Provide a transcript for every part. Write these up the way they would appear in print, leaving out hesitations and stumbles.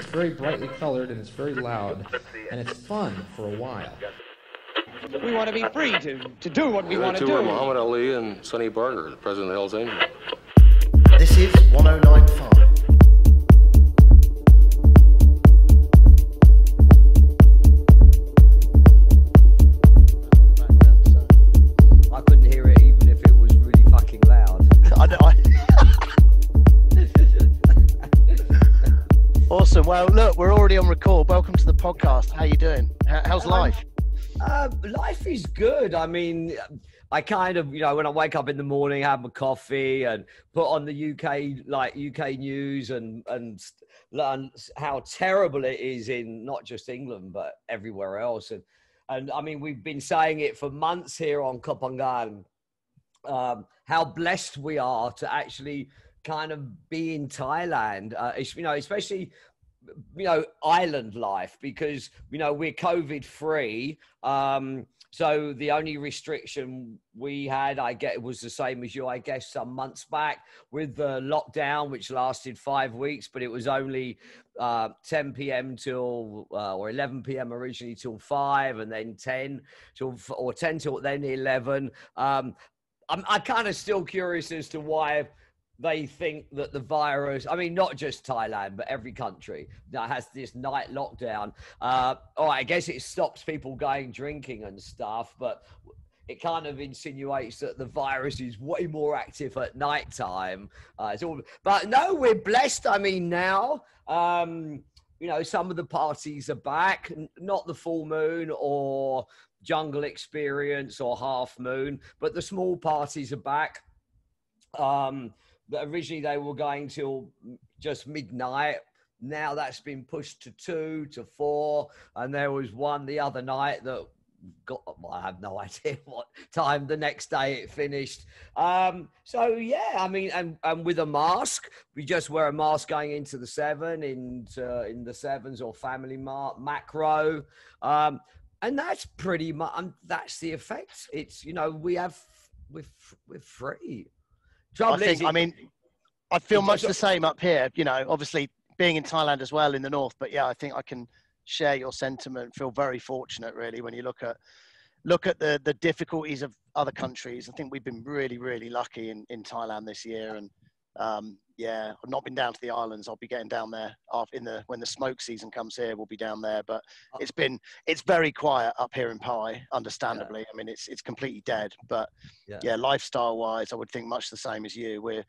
It's very brightly colored and it's very loud, and it's fun for a while. We want to be free to do what we want to do. Muhammad Ali and Sonny Barker, the president of Hell's Angels. This is 1095. I couldn't hear it even if it was really fucking loud. Awesome. Well, look, we're already on record. Welcome to the podcast. How you doing? How's life? Life is good. I mean, I kind of, when I wake up in the morning, have my coffee and put on the UK news and learn how terrible it is in not just England, but everywhere else. And I mean, we've been saying it for months here on Kopangan, how blessed we are to actually kind of be in Thailand, especially, island life, because, we're COVID free. So the only restriction we had, I get, was the same as you, I guess, some months back with the lockdown, which lasted 5 weeks, but it was only 10 p.m. till, or 11 p.m. originally till 5, and then 10 till 11. I'm kind of still curious as to why they think that the virus, I mean, not just Thailand, but every country that has this night lockdown. I guess it stops people going drinking and stuff, but it kind of insinuates that the virus is way more active at nighttime. But no, we're blessed. I mean, now, some of the parties are back, not the full moon or jungle experience or half moon, but the small parties are back. But originally they were going till just midnight. Now that's been pushed to 2 to 4. And there was one the other night that I have no idea what time the next day it finished. So yeah, I mean, and with a mask, we just wear a mask going into the 7, in the 7s or family macro. And that's pretty much, that's the effect. It's, we're free. I feel much the same up here, obviously being in Thailand as well in the north, but yeah, I think I can share your sentiment, feel very fortunate really when you look at the difficulties of other countries. I think we've been really, really lucky in Thailand this year. And I've not been down to the islands. I'll be getting down there when the smoke season comes here, we'll be down there. But it's very quiet up here in Pai, understandably. Yeah. I mean, it's completely dead. But lifestyle wise, I would think much the same as you. We're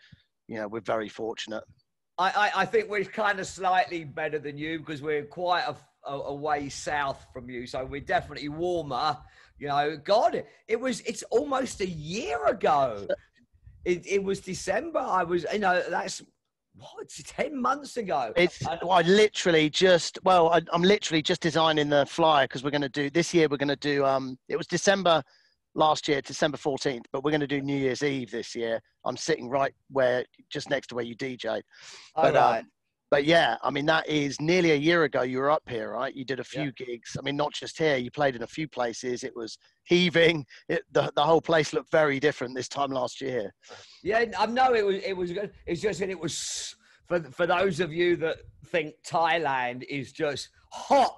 very fortunate. I think we're kind of slightly better than you because we're quite a way south from you. So we're definitely warmer. God, it's almost a year ago. It was December. That's 10 months ago. I'm literally just designing the flyer because we're going to do this year. We're going to do, it was December last year, December 14th, but we're going to do New Year's Eve this year. I'm sitting just next to where you DJ'd. But yeah, I mean, that is nearly a year ago. You were up here, right? You did a few gigs. I mean, not just here. You played in a few places. It was heaving. The whole place looked very different this time last year. Yeah, I know it was good. It's just that it was for those of you that think Thailand is just hot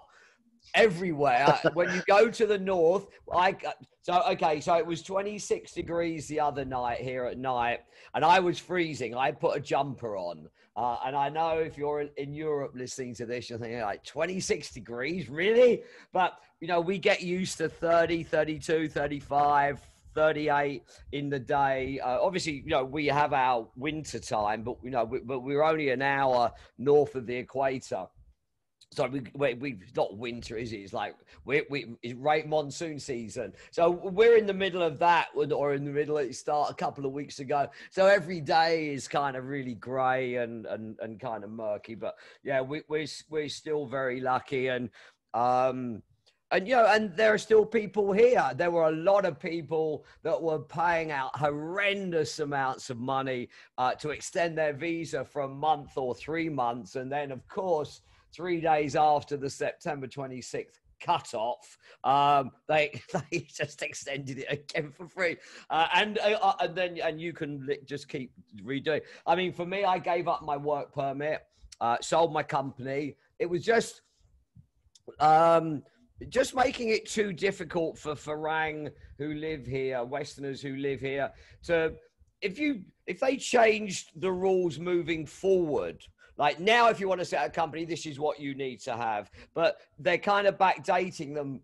everywhere. When you go to the north, so it was 26 degrees the other night here at night, and I was freezing. I put a jumper on. And I know if you're in Europe listening to this, you're thinking like 26 degrees, really? But, we get used to 30, 32, 35, 38 in the day. Obviously, we have our winter time, but, but we're only an hour north of the equator. So we not winter, is it? It's like it's right monsoon season. So we're in the middle of that, or in the middle. It started a couple of weeks ago. So every day is kind of really grey and kind of murky. But yeah, we're still very lucky, and there are still people here. There were a lot of people that were paying out horrendous amounts of money to extend their visa for a month or 3 months, and then of course, 3 days after the September 26th cutoff, they just extended it again for free, and then you can just keep redoing. I mean, for me, I gave up my work permit sold my company. It was just making it too difficult for Farang who live here, Westerners who live here, to if they changed the rules moving forward. Like now, if you want to set a company, this is what you need to have. But they're kind of backdating them,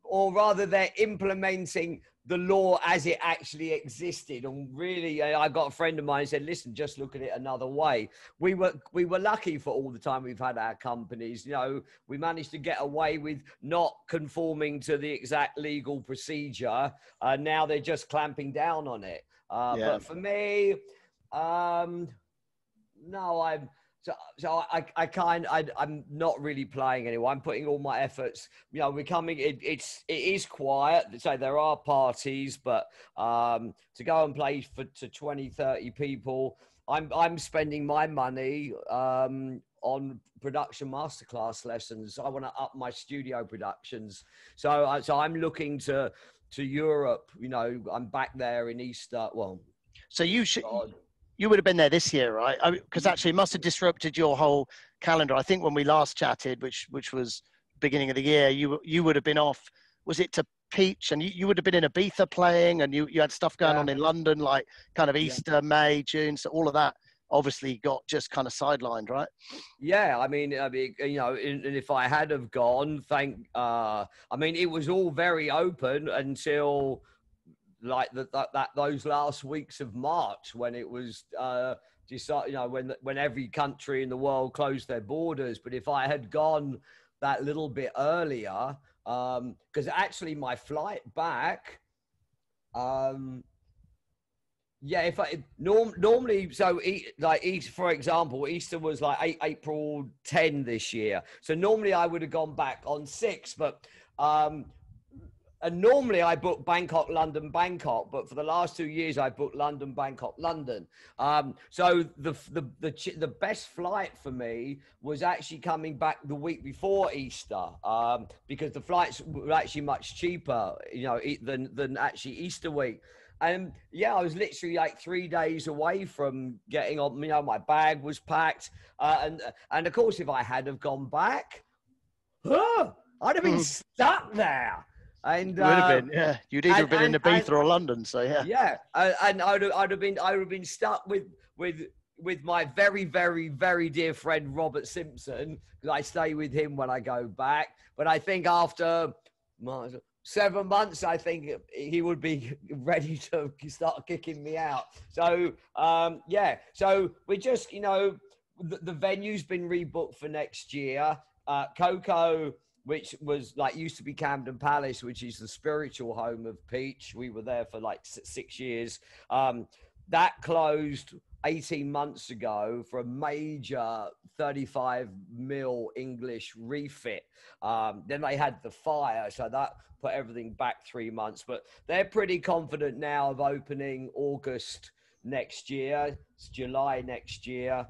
or rather they're implementing the law as it actually existed. And really, I got a friend of mine who said, listen, just look at it another way. We were lucky for all the time we've had our companies. You know, we managed to get away with not conforming to the exact legal procedure. Now they're just clamping down on it. But for me, no, I'm not really playing anymore. I'm putting all my efforts, you know, it is quiet. So there are parties, but to go and play to 20, 30 people, I'm spending my money on production masterclass lessons. I want to up my studio productions. So I'm looking to Europe. You know, I'm back there in Easter. Well, so you would have been there this year, right? Because actually it must have disrupted your whole calendar. I think when we last chatted, which was beginning of the year, you would have been off. Was it to Peach? And you would have been in Ibiza playing, and you had stuff going on in London, like kind of Easter, May, June. So all of that obviously got just kind of sidelined, right? Yeah, I mean, you know, and if I had have gone, I mean, it was all very open until like those last weeks of March, when it was decided, you know, when every country in the world closed their borders. But if I had gone that little bit earlier, because actually my flight back, if I normally, so like for example, Easter was like April 10 this year. So normally I would have gone back on 6, but and normally I book Bangkok, London, Bangkok, but for the last 2 years I booked London, Bangkok, London. So the best flight for me was actually coming back the week before Easter, because the flights were actually much cheaper, you know, than actually Easter week. And yeah, I was literally like 3 days away from getting on. You know, my bag was packed, and of course, if I had have gone back, I'd have been stuck there. And you would have been, you'd either have been in Ibiza or London. So and I'd have been stuck with my very, very, very dear friend Robert Simpson, because I stay with him when I go back. But I think after 7 months, I think he would be ready to start kicking me out. So so we just, you know, the venue's been rebooked for next year. Coco, which was like used to be Camden Palace, which is the spiritual home of Peach. We were there for like 6 years. That closed 18 months ago for a major 35 mil English refit. Then they had the fire, so that put everything back 3 months. But they're pretty confident now of opening August next year. It's July next year.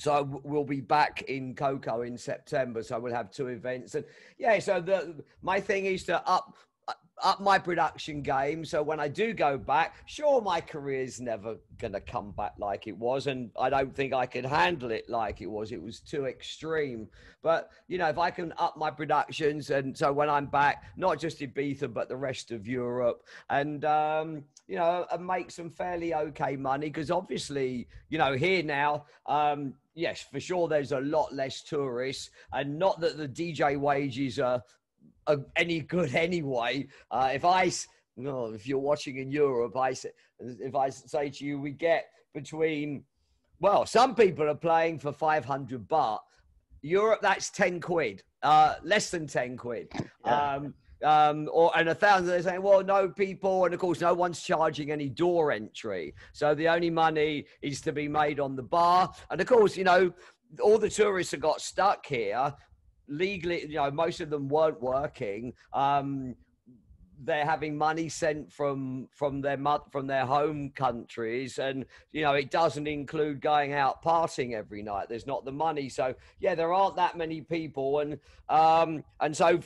So we'll be back in Coco in September. So we'll have 2 events. And yeah, so my thing is to up my production game. So when I do go back, sure, my career's never going to come back like it was. And I don't think I could handle it like it was. It was too extreme. But, you know, if I can up my productions, and so when I'm back, not just Ibiza, but the rest of Europe, and, you know, and make some fairly okay money. Because obviously, you know, here now, yes, for sure, there's a lot less tourists, and not that the DJ wages are any good anyway. If you're watching in Europe, if I say to you, we get between, well, some people are playing for 500 baht. Europe, that's 10 quid, less than 10 quid. And 1,000, they're saying, well, no people, and of course no one's charging any door entry, so the only money is to be made on the bar. And of course, you know, all the tourists that got stuck here legally, you know, most of them weren't working. they're having money sent from their home countries, and it doesn't include going out partying every night. There's not the money, so yeah, there aren't that many people, and so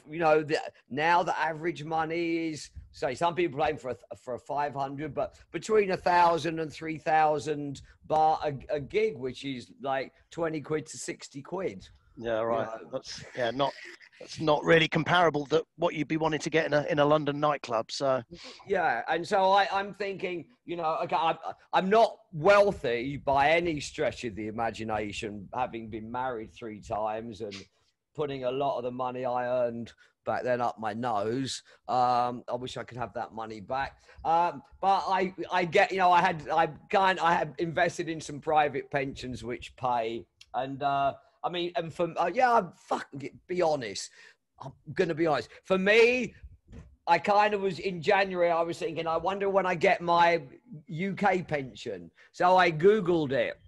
now the average money is, say, some people playing for a 500, but between 1,000 and 3,000 bar a gig, which is like 20 quid to 60 quid. Yeah, right. That's not really comparable to what you'd be wanting to get in a London nightclub. So yeah, and so I'm thinking, okay, I'm not wealthy by any stretch of the imagination, having been married 3 times and putting a lot of the money I earned back then up my nose. I wish I could have that money back. But I get, I had invested in some private pensions which pay, and I mean, and for be honest. I'm gonna be honest. For me, I kind of was in January. I was thinking, I wonder when I get my UK pension. So I Googled it.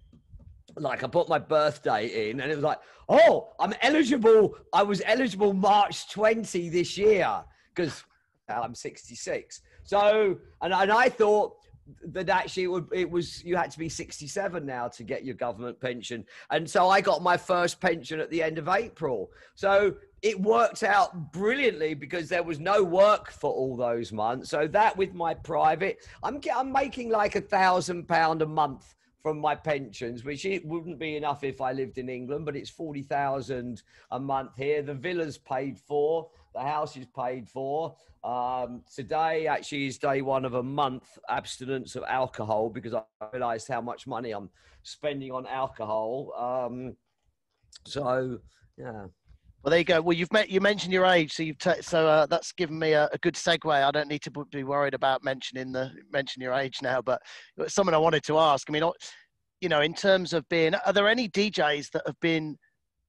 Like, I put my birthday in, and it was like, oh, I'm eligible. I was eligible March 20 this year because I'm 66. So, and I thought that actually you had to be 67 now to get your government pension. And so I got my first pension at the end of April. So it worked out brilliantly because there was no work for all those months. So that with my private, I'm making like £1,000 a month from my pensions, which it wouldn't be enough if I lived in England, but it's 40,000 a month here. The villa's paid for, the house is paid for. Today actually is day 1 of a month abstinence of alcohol because I realized how much money I'm spending on alcohol. So yeah. Well, there you go. Well, you mentioned your age, so that's given me a good segue. I don't need to be worried about mentioning your age now, but it's something I wanted to ask. I mean, in terms of are there any DJs that have been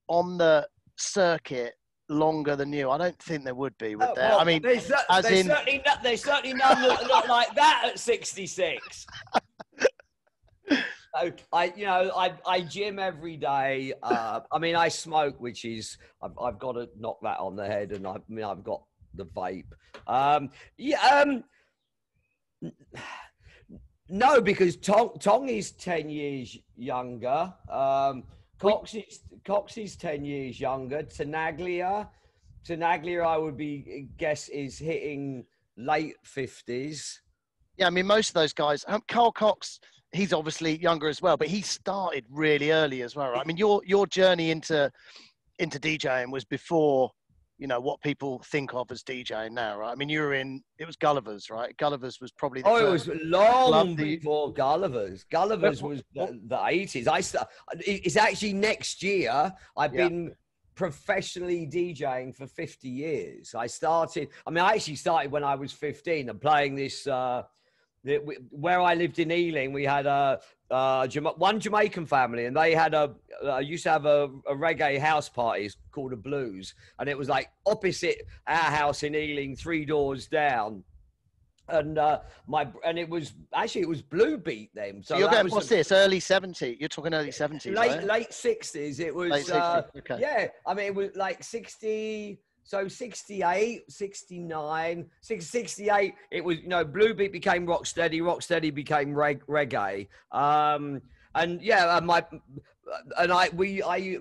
on the circuit longer than you? I don't think there would be, would there? Well, I mean, there's certainly none that look like that at 66. So I gym every day. I mean, I smoke, which is I've got to knock that on the head, and I've got the vape. No, because Tong is 10 years younger. Cox is 10 years younger. Tenaglia, I would guess is hitting late 50s. Yeah, I mean, most of those guys. Carl Cox, he's obviously younger as well, but he started really early as well, right? I mean, your journey into DJing was before, what people think of as DJing now, right? I mean, it was Gulliver's, right? Gulliver's was probably the first. It was long before Gulliver's. Gulliver's was the 80s. It's actually next year. I've been professionally DJing for 50 years. I actually started when I was 15 and playing this, where I lived in Ealing, we had one Jamaican family, and they had used to have a reggae house party called a blues, and it was like opposite our house in Ealing, 3 doors down. And it was Blue Beat then. So you're going, what's this? Early 70s? You're talking early 70s, late 60s. It was late 60s. Okay. Yeah. I mean, it was like 60. So 68, 69, 68, it was, Blue Beat became Rocksteady, Rocksteady became reggae.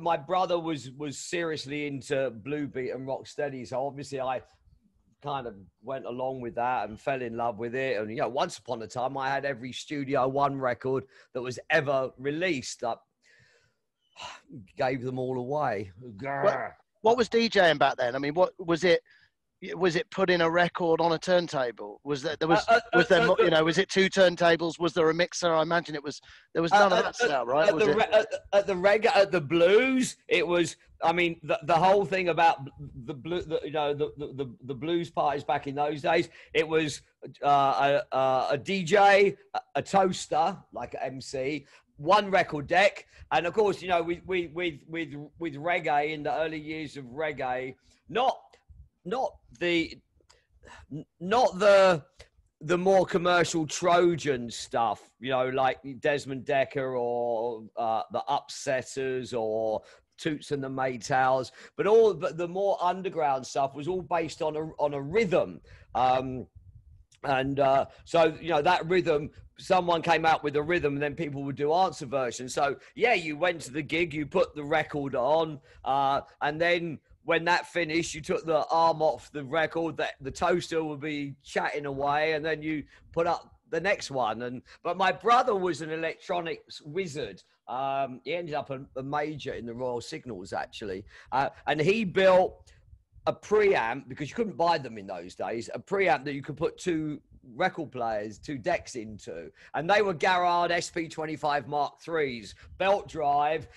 My brother was seriously into Blue Beat and Rocksteady. So obviously I kind of went along with that and fell in love with it. And, once upon a time I had every Studio One record that was ever released. I gave them all away. What was DJing back then? I mean, what was it? Was it putting a record on a turntable? Was it 2 turntables? Was there a mixer? I imagine there was none of that stuff, right? At the blues, it was. I mean, the whole thing about the blues parties back in those days. It was a DJ, a toaster like an MC, 1 record deck, and of course, with reggae in the early years of reggae, not the more commercial Trojan stuff, like Desmond Decker or the Upsetters or Toots and the Maytals, but the more underground stuff was all based on a rhythm. So, you know, that rhythm, someone came out with a rhythm and then people would do answer versions. So, yeah, you went to the gig, you put the record on, and then when that finished, you took the arm off the record, that the toaster would be chatting away, and then you put up the next one. But my brother was an electronics wizard. He ended up a major in the Royal Signals, actually. And he built a preamp, because you couldn't buy them in those days, a preamp that you could put two record players, two decks into. And they were Garrard SP25 Mark IIIs, belt drive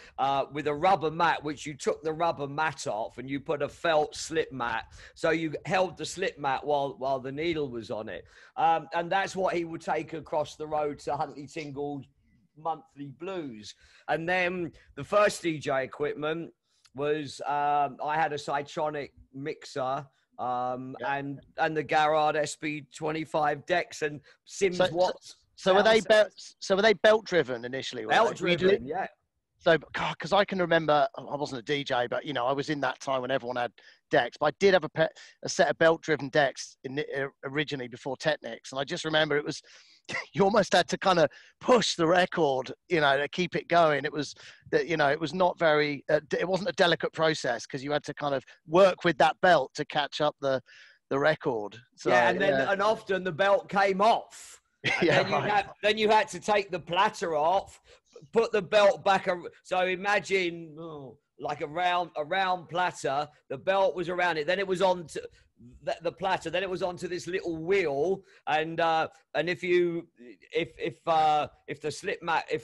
with a rubber mat, which you took the rubber mat off and you put a felt slip mat. So you held the slip mat while the needle was on it. And that's what he would take across the road to Huntley Tingle monthly blues. And then the first DJ equipment was I had a Cytronic mixer and the Garrard SP25 decks and Sims Watts. So were they belt driven initially? Belt driven, yeah. So, because I can remember, I wasn't a DJ, but, you know, I was in that time when everyone had decks. But I did have a set of belt-driven decks originally before Technics. And I just remember it was, you almost had to kind of push the record, you know, to keep it going. It was, you know, it was not very, it wasn't a delicate process because you had to kind of work with that belt to catch up the record. So, yeah, and often the belt came off. Then you had to take the platter off, put the belt back. So imagine like a round platter. The belt was around it. Then it was on to the platter. Then it was onto this little wheel. And if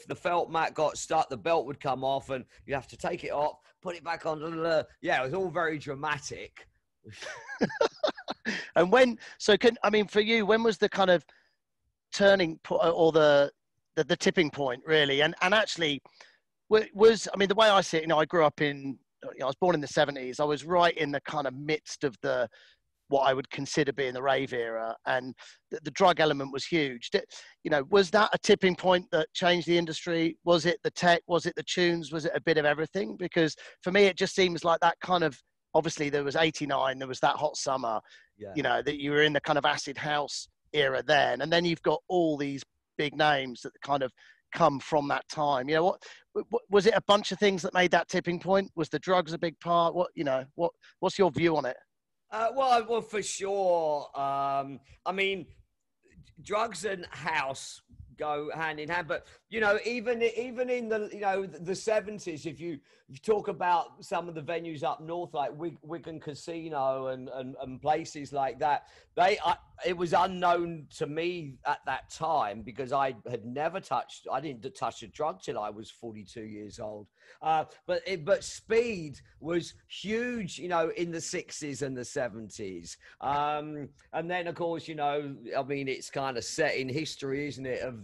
the felt mat got stuck, the belt would come off, and you have to take it off, put it back on. Yeah, it was all very dramatic. And for you, when was the kind of turning or the tipping point really? And actually was, I mean, the way I see it, you know, I grew up in, you know, I was born in the 70s. I was right in the kind of midst of what I would consider being the rave era, and the drug element was huge. You know, was that a tipping point that changed the industry? Was it the tech? Was it the tunes? Was it a bit of everything? Because for me, it just seems like that kind of, obviously there was 89, there was that hot summer, you know, that you were in the kind of acid house era then, and then you've got all these big names that kind of come from that time. You know, what was it? A bunch of things that made that tipping point? Was the drugs a big part? What's your view on it? Well, for sure. I mean, drugs and house go hand in hand, but you know, even in the, you know, the 70s, if you talk about some of the venues up north, like Wigan Casino and places like that, it was unknown to me at that time because I didn't touch a drug till I was 42 years old. But speed was huge, you know, in the 60s and the 70s. And then of course, you know, I mean, it's kind of set in history, isn't it? Of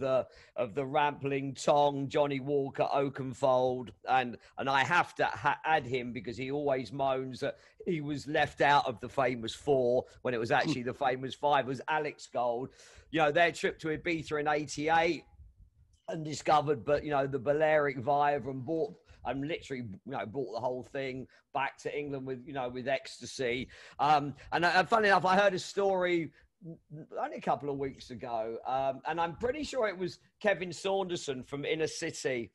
the Rampling, Tong, Johnny Walker, Oakenfold, and I have to add him because he always moans that he was left out of the famous four when it was actually the famous five. Was Alex Gold, you know, their trip to Ibiza in '88 and discovered, but you know, the Balearic Vibe and literally, you know, brought the whole thing back to England with ecstasy. And funny enough, I heard a story only a couple of weeks ago, and I'm pretty sure it was Kevin Saunderson from Inner City,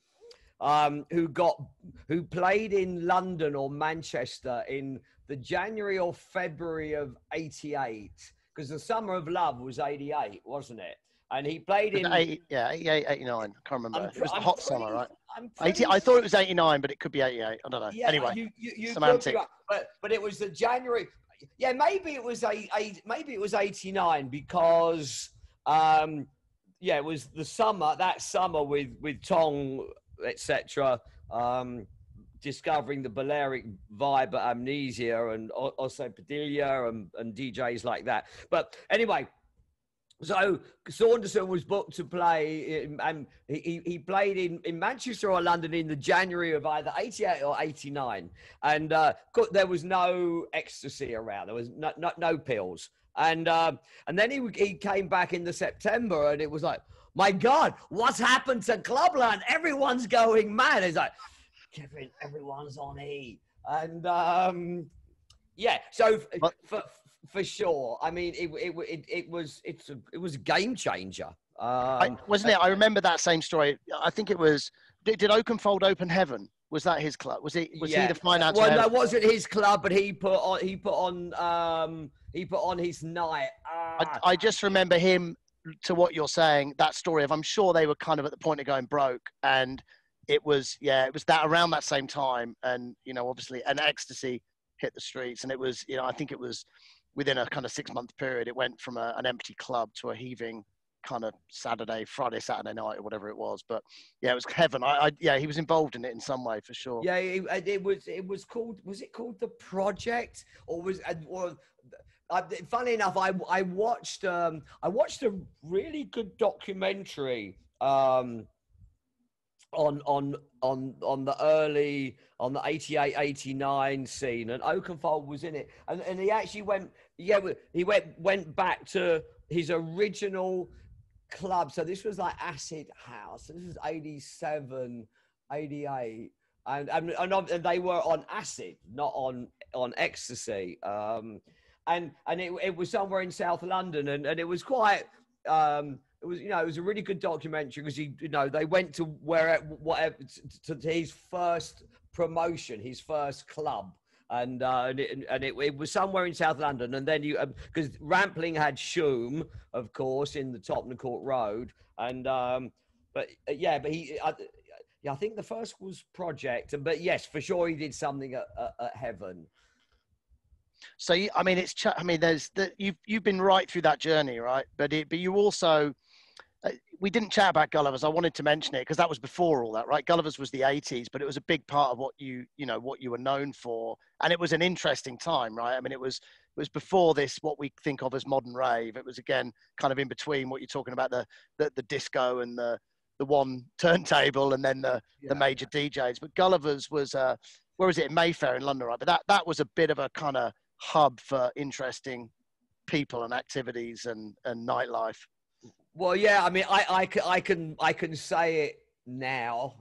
who played in London or Manchester in the January or February of '88, because the Summer of Love was '88, wasn't it? And he played in 88, 89. I can't remember. It was the hot summer, right? I thought it was 89, but it could be 88. I don't know. Yeah, anyway, you semantic. But it was the January. Yeah, maybe it was maybe it was 89 because it was the summer, that summer with Tong, etc. Discovering the Balearic Vibe at Amnesia and also Padilla and DJs like that. But anyway, so Saunderson was booked to play, and he played in Manchester or London in the January of either 88 or 89. And there was no ecstasy around. There was no pills. And then he came back in the September, and it was like, my God, what's happened to Clubland? Everyone's going mad. It's like, everyone's on E. And yeah, so for sure. I mean, it was a game changer. Wasn't it? I remember that same story. I think it was. Did Oakenfold open Heaven? Was that his club? Was he the financier? Well, no, it wasn't his club, but he put on his night. I just remember him, to what you're saying, that story of, I'm sure they were kind of at the point of going broke, and it was that around that same time, and obviously, and Ecstasy hit the streets, and it was, I think it was within a kind of 6-month period, it went from an empty club to a heaving kind of Friday, Saturday night, or whatever it was. But yeah, it was Heaven. He was involved in it in some way, for sure. Yeah, it was called. Was it called The Project, or was funny enough, I watched a really good documentary on the 88, 89 scene, and Oakenfold was in it, and he actually went back to his original club. So this was like Acid House. This was 87, 88, and they were on acid, not on ecstasy. And it was somewhere in South London, and it was quite. It was a really good documentary, because they went to to his first promotion, his first club, and it was somewhere in South London, and then because Rampling had Shoom, of course, in the Tottenham Court Road, and I think the first was Project, but yes, for sure he did something at Heaven. So you've been right through that journey, right? But you also, we didn't chat about Gulliver's. I wanted to mention it because that was before all that, right? Gulliver's was the 80s, but it was a big part of what you were known for, and it was an interesting time, right? I mean, it was before this, what we think of as modern rave. It was, again, kind of in between what you're talking about, the disco and the one turntable, and then the major DJs. But Gulliver's was where was it, in Mayfair in London, right? But that was a bit of a kind of hub for interesting people and activities and nightlife. Well, yeah, I mean, I can say it now.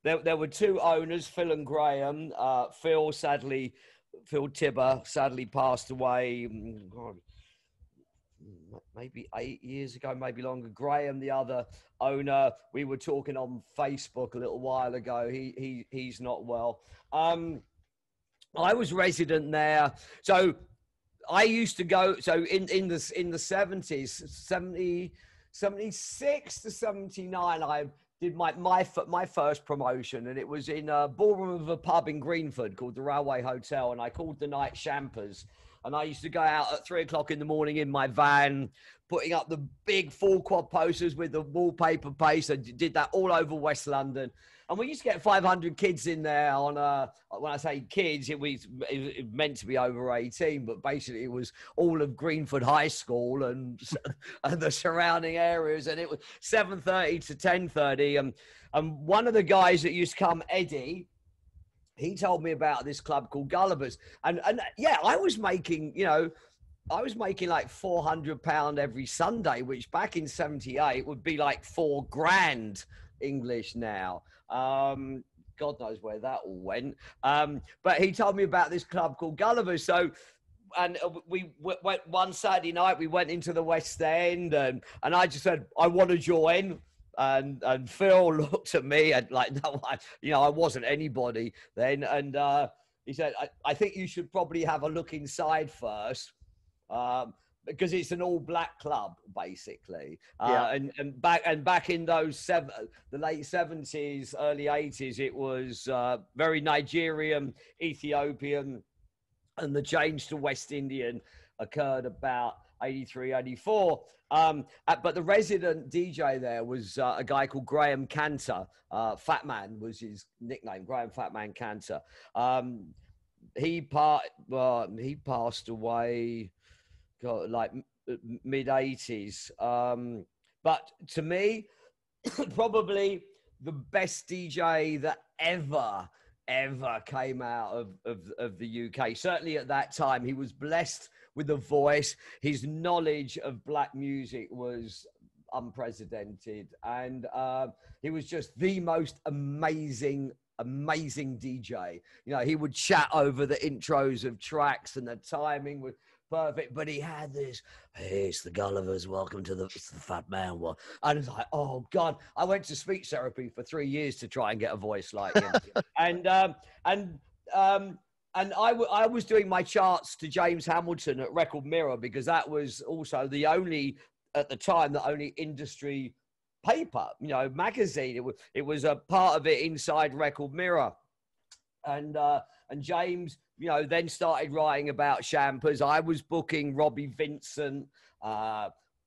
There were two owners, Phil and Graham. Phil Tibber sadly passed away, maybe 8 years ago, maybe longer. Graham, the other owner, we were talking on Facebook a little while ago. He's not well. I was resident there, so I used to go. So in the 70s, 76 to 79, I did my first promotion, and it was in a ballroom of a pub in Greenford called the Railway Hotel, and I called the night Champers. And I used to go out at 3 o'clock in the morning in my van, putting up the big 4-quad posters with the wallpaper paste. I did that all over West London. And we used to get 500 kids in there on when I say kids, it was meant to be over 18, but basically it was all of Greenford High School and the surrounding areas. And it was 7:30 to 10:30. And one of the guys that used to come, Eddie, he told me about this club called Gulliver's. And yeah, I was making like £400 every Sunday, which back in 78 would be like $4,000 English now. God knows where that all went. But he told me about this club called Gulliver's. So, and we went one Saturday night, we went into the West End, and I just said, I want to join. And Phil looked at me and like, no, I wasn't anybody then. And he said, I think you should probably have a look inside first, because it's an all black club basically. And back in those the late 70s, early 80s, it was very Nigerian, Ethiopian, and the change to West Indian occurred about 83, 84. But the resident DJ there was a guy called Graham Cantor. Fat Man was his nickname, Graham Fat Man Cantor. He passed away, like mid 80s. But to me, probably the best DJ that ever came out of the UK. Certainly at that time, he was blessed with a voice. His knowledge of black music was unprecedented, and he was just the most amazing amazing DJ. You know, he would chat over the intros of tracks and the timing was perfect, but he had this, hey, it's the Gullivers, welcome to it's the Fat Man one. And it's like, oh God, I went to speech therapy for 3 years to try and get a voice like him. and I was doing my charts to James Hamilton at Record Mirror, because that was also the only, at the time, the only industry paper, you know, magazine. It was a part of it inside Record Mirror. And James, you know, then started writing about Champers. I was booking Robbie Vincent,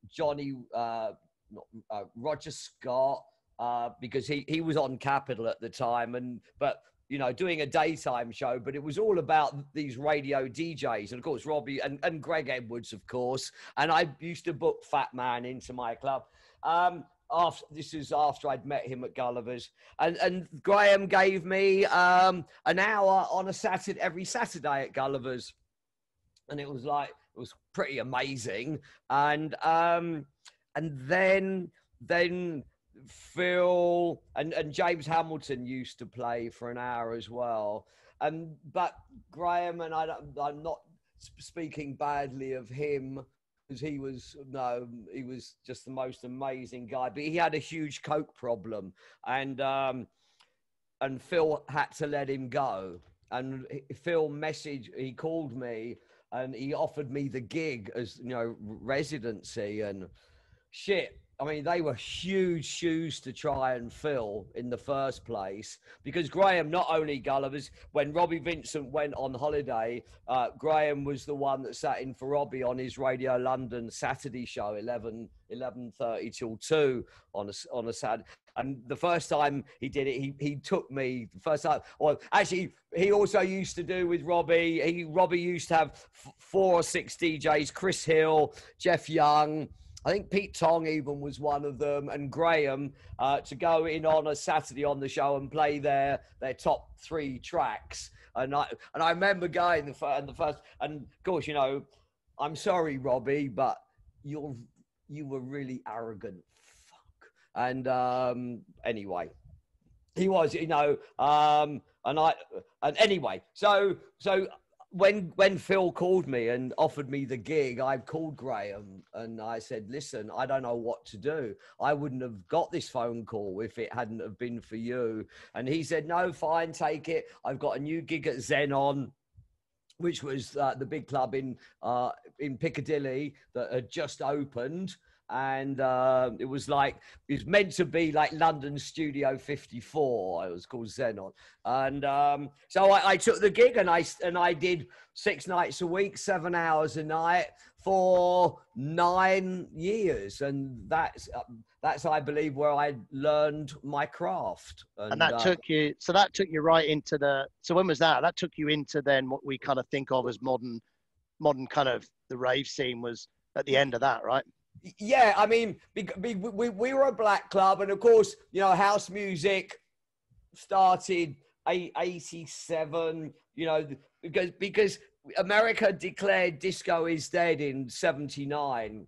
Johnny, Roger Scott, because he was on Capitol at the time, but you know, doing a daytime show, but it was all about these radio DJs. And of course, Robbie and Greg Edwards, of course. And I used to book Fat Man into my club. This is after I'd met him at Gulliver's. And Graham gave me an hour on a Saturday, every Saturday at Gulliver's. And it was pretty amazing. And then Phil and James Hamilton used to play for an hour as well. But Graham, and I'm not speaking badly of him, because he was just the most amazing guy. But he had a huge coke problem, and Phil had to let him go. And Phil he called me, and he offered me the gig as, you know, residency and shit. I mean, they were huge shoes to try and fill in the first place, because Graham, not only Gulliver's, when Robbie Vincent went on holiday, Graham was the one that sat in for Robbie on his Radio London Saturday show, 11:30 till 2 on a Saturday. And the first time he did it, he took me the first time. Well, actually, he also used to do with Robbie. Robbie used to have 4 or 6 DJs, Chris Hill, Jeff Young, I think Pete Tong even was one of them, and Graham, to go in on a Saturday on the show and play their top 3 tracks. And I remember going the first, and of course, you know, I'm sorry, Robbie, but you were really arrogant. Fuck. And anyway, he was, you know, and anyway, so when Phil called me and offered me the gig, I called Graham and I said, listen, I don't know what to do. I wouldn't have got this phone call if it hadn't have been for you. And he said, no, fine, take it. I've got a new gig at Xenon, which was the big club in Piccadilly that had just opened. And it was meant to be like London Studio 54. It was called Xenon. And so I took the gig, and I did 6 nights a week, 7 hours a night for 9 years. And that's I believe where I learned my craft. And that took you right into so when was that? That took you into then what we kind of think of as modern kind of the rave scene was at the end of that, right? Yeah, I mean, we were a black club, and of course, you know, house music started 87. You know, because America declared disco is dead in 79,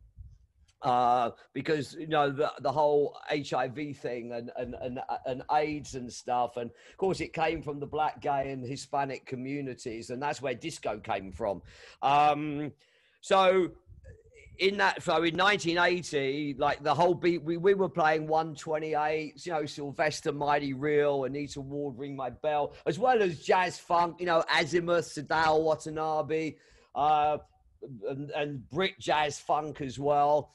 because you know the whole HIV thing and AIDS and stuff, and of course it came from the black, gay, and Hispanic communities, and that's where disco came from. So in 1980, like the whole beat, we were playing 128, you know, Sylvester, Mighty Real, Anita Ward, Ring My Bell, as well as jazz funk, you know, Azimuth, Sadao Watanabe, and Brit jazz funk as well,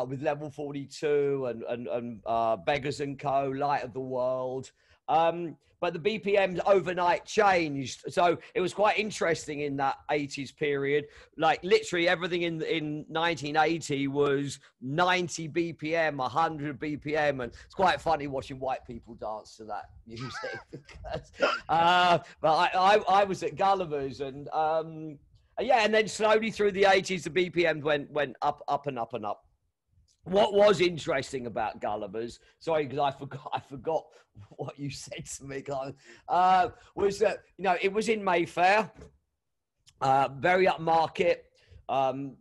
with Level 42 and Beggars and Co, Light of the World. But the BPMs overnight changed. So it was quite interesting in that 80s period. Like literally everything in 1980 was 90 BPM, 100 BPM. And it's quite funny watching white people dance to that music. But I was at Gulliver's, and yeah, and then slowly through the 80s, the BPM went up and up and up. What was interesting about Gulliver's, sorry, because I forgot what you said to me, was that, you know, it was in Mayfair, very upmarket.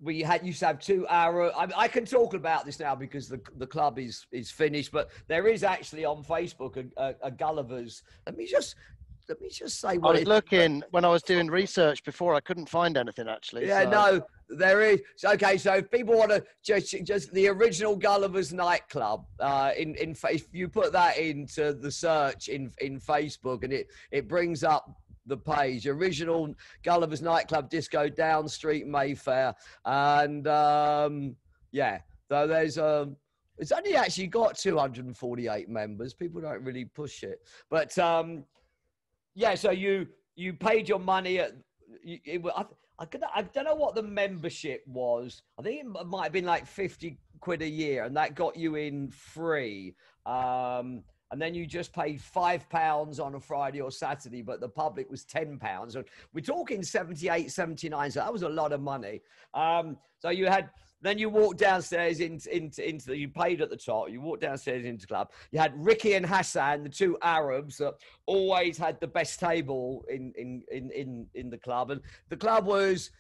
We used to have 2 hour. I can talk about this now because the club is finished, but there is actually on Facebook a Gulliver's. Let me just say what I was looking when I was doing research before. I couldn't find anything actually. Yeah, so. no, there is. Okay, so if people want to just the original Gulliver's nightclub, if you put that into the search in Facebook, and it brings up the page, original Gulliver's nightclub disco down street Mayfair, and yeah, though there's it's only actually got 248 members. People don't really push it, but yeah, so you paid your money at I don't know what the membership was. I think it might have been like 50 quid a year, and that got you in free. And then you just paid £5 on a Friday or Saturday, but the public was £10. And we're talking 78, 79, so that was a lot of money. So you had. Then you walk downstairs into you paid at the top. You walk downstairs into the club. You had Ricky and Hassan, the 2 Arabs that always had the best table in the club, and the club was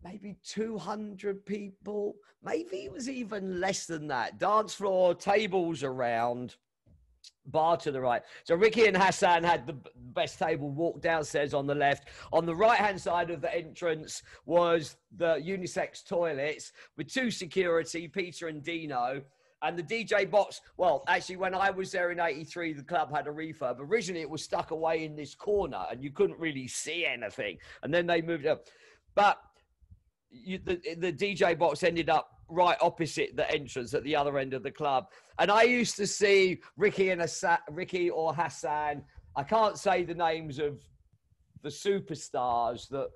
maybe 200 people. Maybe it was even less than that. Dance floor, tables around. Bar to the right. So Ricky and Hassan had the best table. Walked downstairs on the left. On the right-hand side of the entrance was the unisex toilets with 2 security, Peter and Dino. And the DJ box, well, actually, when I was there in 83, the club had a refurb. Originally, it was stuck away in this corner, and you couldn't really see anything. And then they moved up. But the DJ box ended up right opposite the entrance at the other end of the club. And I used to see Ricky or Hassan. I can't say the names of the superstars that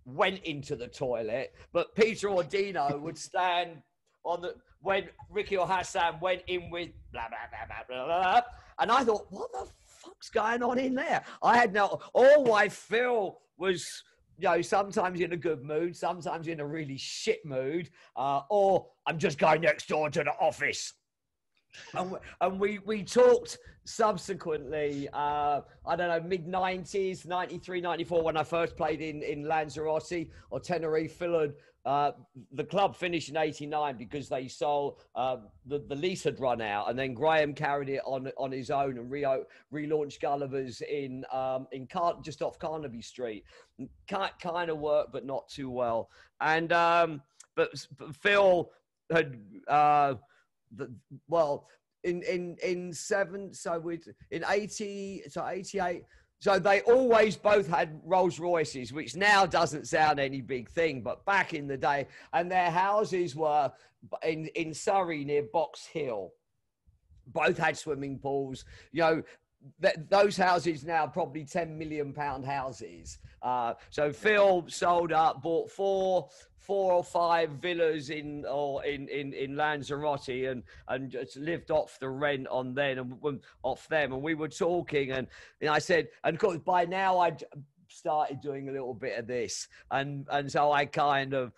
went into the toilet, but Peter or Dino would stand when Ricky or Hassan went in with blah, blah, blah, blah, blah, blah. And I thought, what the fuck's going on in there? All I feel was, sometimes in a good mood, sometimes in a really shit mood, or I'm just going next door to the office. And we talked subsequently, I don't know, mid-90s, 93, 94, when I first played in Lanzarote or Tenerife. The club finished in 89 because they sold, the lease had run out, and then Graham carried it on his own and relaunched Gulliver's in just off Carnaby Street. Kind of worked, but not too well. And but Phil had in 88. So they always both had Rolls Royces, which now doesn't sound any big thing, but back in the day, and their houses were in Surrey near Box Hill. Both had swimming pools. Those houses now probably £10 million houses. So Phil sold up, bought four or five villas in Lanzarote and just lived off the rent on off them. And we were talking, and I said, and of course by now I'd started doing a little bit of this, and so I kind of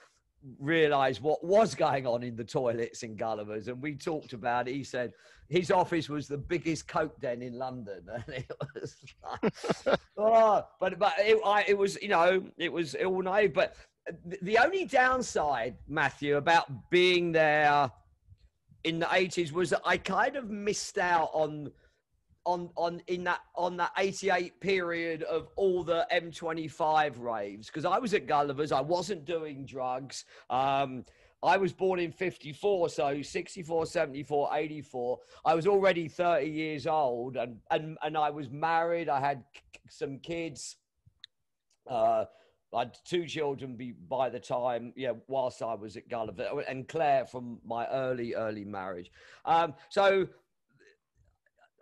realized what was going on in the toilets in Gulliver's, and we talked about it. He said his office was the biggest coke den in London, and it was like, but it was it was all naive. But the only downside, Matthew, about being there in the 80s was that I kind of missed out on that 88 period of all the M25 raves, because I was at Gulliver's. I wasn't doing drugs. I was born in 54, so 64, 74, 84. I was already 30 years old, and I was married. I had some kids. I had 2 children by the time, whilst I was at Gulliver, and Claire from my early marriage. So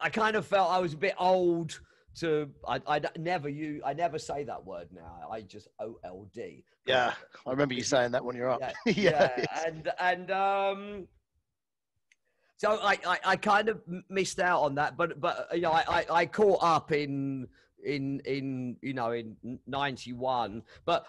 I kind of felt I was a bit old to. I never say that word now. I just OLD. Yeah, I remember you saying that when you're up. Yeah. So I kind of missed out on that, but I caught up in 91, but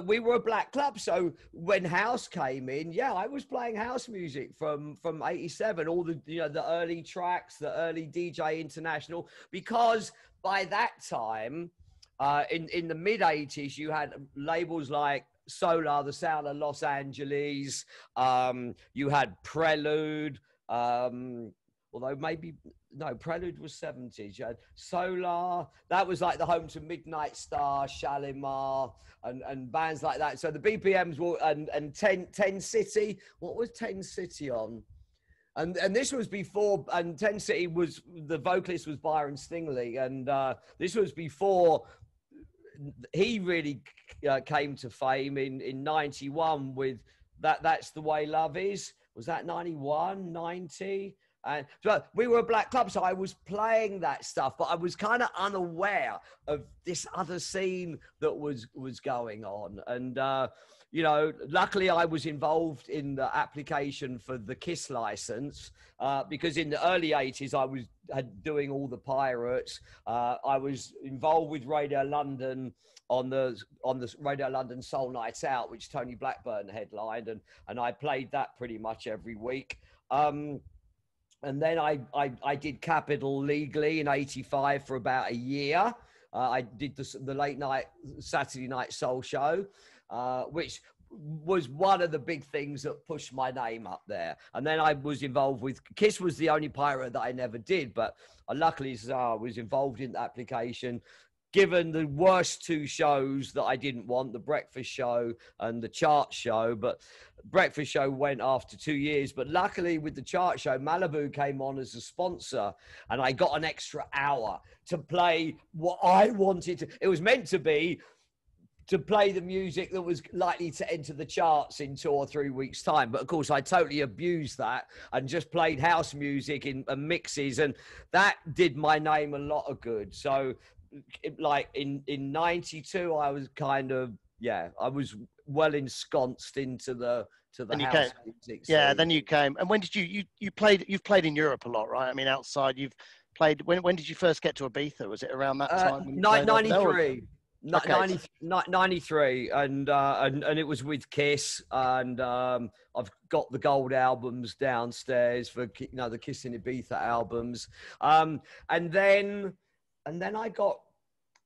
we were a black club, so when house came in, I was playing house music from 87, all the early tracks, the early DJ International, because by that time In the mid 80s, you had labels like Solar, the Sound of Los Angeles. You had Prelude. Although maybe no, Prelude was 70s. You had Solar, that was like the home to Midnight Star, Shalimar, and bands like that. So the BPMs were and 10 City. What was 10 City on? And this was before, and 10 City was, the vocalist was Byron Stingley, and this was before he really came to fame in 91 with That's the Way Love Is. Was that 91, 90? And so we were a black club, so I was playing that stuff, but I was kind of unaware of this other scene that was going on. And, you know, luckily I was involved in the application for the KISS license, because in the early 80s I was doing all the Pirates. I was involved with Radio London on the Radio London Soul Nights Out, which Tony Blackburn headlined, and I played that pretty much every week. And then I did Capital legally in 85 for about a year. I did the late night Saturday night soul show, which was one of the big things that pushed my name up there. And then I was involved with KISS, was the only pirate that I never did, but luckily I was involved in the application. Given the worst two shows that I didn't want, the breakfast show and the chart show, but breakfast show went after 2 years. But luckily with the chart show, Malibu came on as a sponsor, and I got an extra hour to play what I wanted to. It was meant to be to play the music that was likely to enter the charts in 2 or 3 weeks' time. But of course, I totally abused that and just played house music in mixes, and that did my name a lot of good. So like in 92, I was kind of, I was well ensconced into the house music scene. Yeah, then you came. And when did you've played in Europe a lot, right? I mean, outside you've played, when did you first get to Ibiza? Was it around that time? 93. Okay. 93, and it was with KISS, and I've got the gold albums downstairs for, you know, the KISS in Ibiza albums, and then I got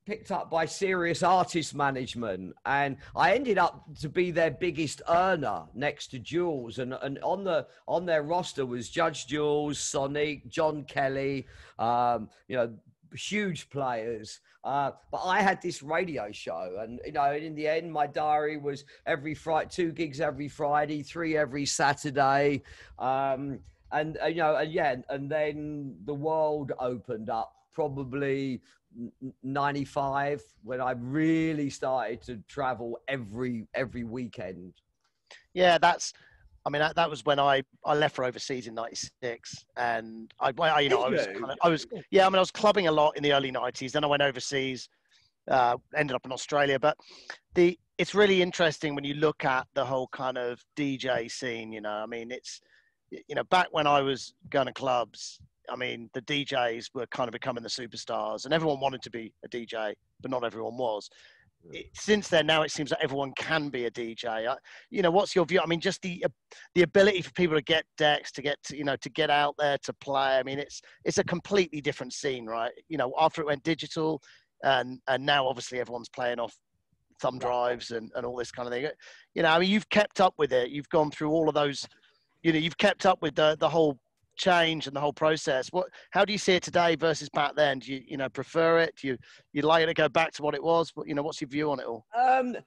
picked up by Serious Artist Management, and I ended up to be their biggest earner next to Jules, and on their roster was Judge Jules, Sonic, John Kelly, you know, huge players. But I had this radio show, and, you know, in the end, my diary was every Friday, 2 gigs every Friday, 3 every Saturday. And, you know, and then the world opened up probably 95, when I really started to travel every weekend. Yeah, that was when I left for overseas in 96, and I was clubbing a lot in the early 90s. Then I went overseas, ended up in Australia. But it's really interesting when you look at the whole kind of DJ scene. You know, I mean, it's, you know, back when I was going to clubs, I mean, the DJs were kind of becoming the superstars, and everyone wanted to be a DJ, but not everyone was. Since then, now it seems like everyone can be a DJ. You know, what's your view? I mean, just the ability for people to get decks, to get out there to play. I mean, it's a completely different scene, right? You know, after it went digital, and now obviously everyone's playing off thumb drives and all this kind of thing. You know, I mean, you've kept up with it. You've gone through all of those. You know, you've kept up with the whole change and the whole process. How do you see it today versus back then? Do you prefer it? Do you like it to go back to what it was? But, you know, what's your view on it all? Do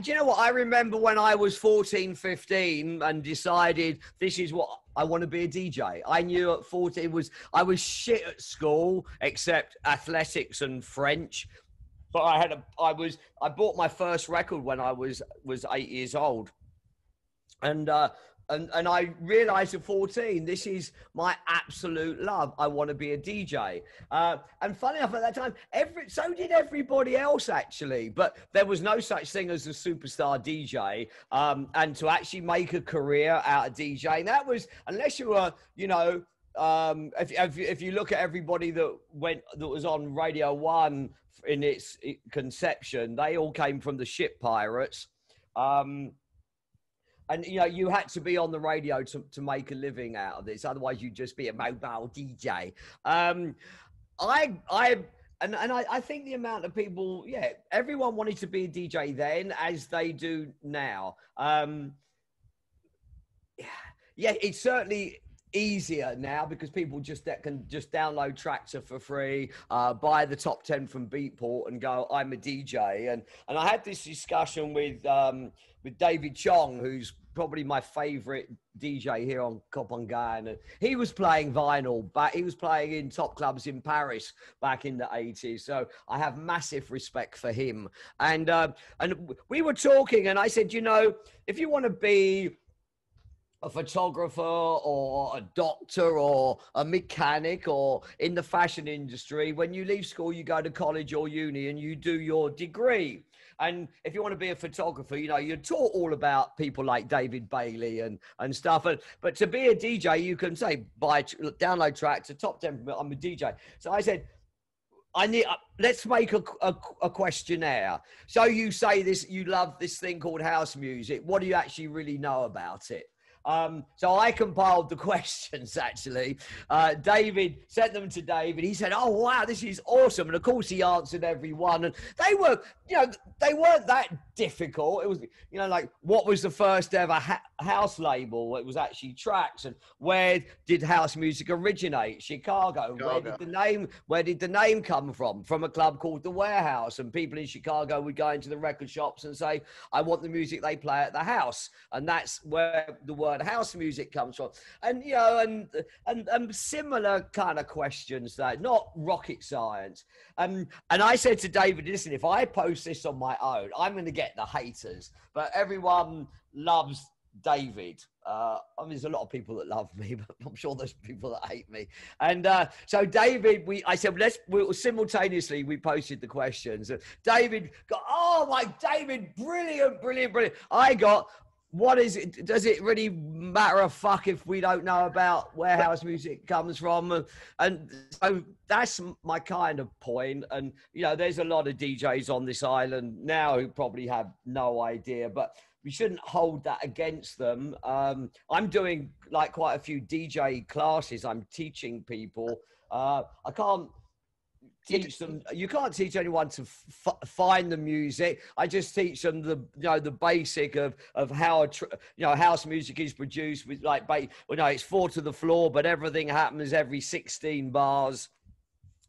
you know what? I remember when I was 14, 15 and decided this is what I want to be, a DJ. I knew at 14 I was shit at school except athletics and French. But I bought my first record when I was 8 years old. And I realized at 14, this is my absolute love. I want to be a DJ. And funny enough, at that time, so did everybody else, actually. But there was no such thing as a superstar DJ. And to actually make a career out of DJing, that was, unless you were, you know, if you look at everybody that was on Radio 1 in its conception, they all came from the ship pirates. And, you know, you had to be on the radio to make a living out of this. Otherwise, you'd just be a mobile DJ. I think the amount of people, yeah, everyone wanted to be a DJ then as they do now. Yeah, it's certainly easier now because people just can just download tracks for free, buy the top 10 from Beatport and go, I'm a DJ. And I had this discussion with David Chong, who's probably my favorite DJ here on Copenhagen. And he was playing vinyl, but he was playing in top clubs in Paris back in the 80s. So I have massive respect for him. And we were talking and I said, you know, if you want to be a photographer or a doctor or a mechanic or in the fashion industry, when you leave school, you go to college or uni and you do your degree. And if you want to be a photographer, you know, you're taught all about people like David Bailey and stuff. But to be a DJ, you can say, download tracks, a top 10, I'm a DJ. So I said, let's make a questionnaire. So you say this, you love this thing called house music. What do you actually really know about it? So I compiled the questions, actually. David sent them to David. He said, oh, wow, this is awesome. And of course, he answered every one. And they were, you know, they weren't that difficult. It was, you know, like, what was the first ever house label? It was actually Tracks. And where did house music originate? Chicago. Where did the name come from? From a club called The Warehouse. And people in Chicago would go into the record shops and say, I want the music they play at the house. And that's where the word house music comes from. And, you know, and similar kind of questions, that not rocket science. And I said to David, listen, if I post this on my own, I'm going to get the haters, but everyone loves David. I mean, there's a lot of people that love me, but I'm sure there's people that hate me. And so David, I said, simultaneously, we posted the questions. And David got, oh my, David, brilliant. I got, what is it? Does it really matter a fuck if we don't know about where house music comes from? And so that's my kind of point. And, you know, there's a lot of DJs on this island now who probably have no idea, but we shouldn't hold that against them. I'm doing like quite a few DJ classes. I'm teaching people. I can't teach them. You can't teach anyone to find the music. I just teach them the basic of how house music is produced with it's 4 to the floor, but everything happens every 16 bars.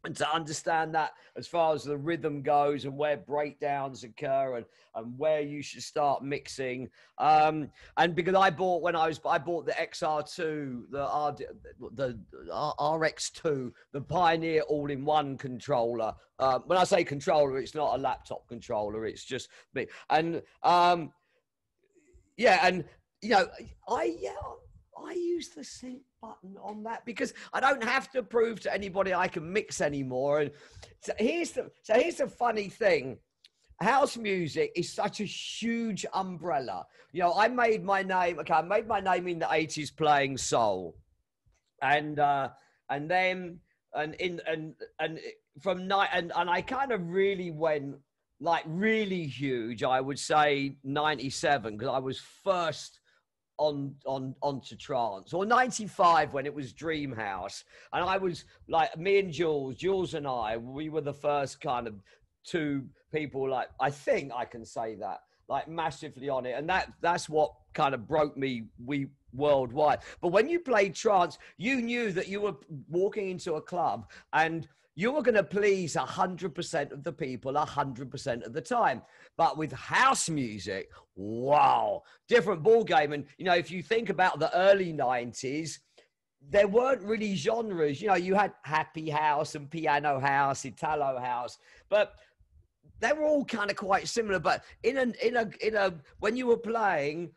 And to understand that as far as the rhythm goes and where breakdowns occur and where you should start mixing. And because I bought the XR2, the RX2, the Pioneer all-in-one controller. When I say controller, it's not a laptop controller. It's just me. And I use the sync button on that because I don't have to prove to anybody I can mix anymore. And so here's the funny thing. House music is such a huge umbrella. You know, I made my name in the 80s playing soul. And I kind of really went like really huge, I would say 97, because I was first onto trance, or 95 when it was Dream House. And I was like, me and Jules and I, we were the first kind of two people, like, I think I can say that, like, massively on it. And that's what kind of broke me worldwide. But when you played trance, you knew that you were walking into a club and you were going to please 100% of the people 100% of the time. But with house music, wow, different ball game. And, you know, if you think about the early 90s, there weren't really genres. You know, you had happy house and piano house, Italo house, but they were all kind of quite similar. But when you were playing,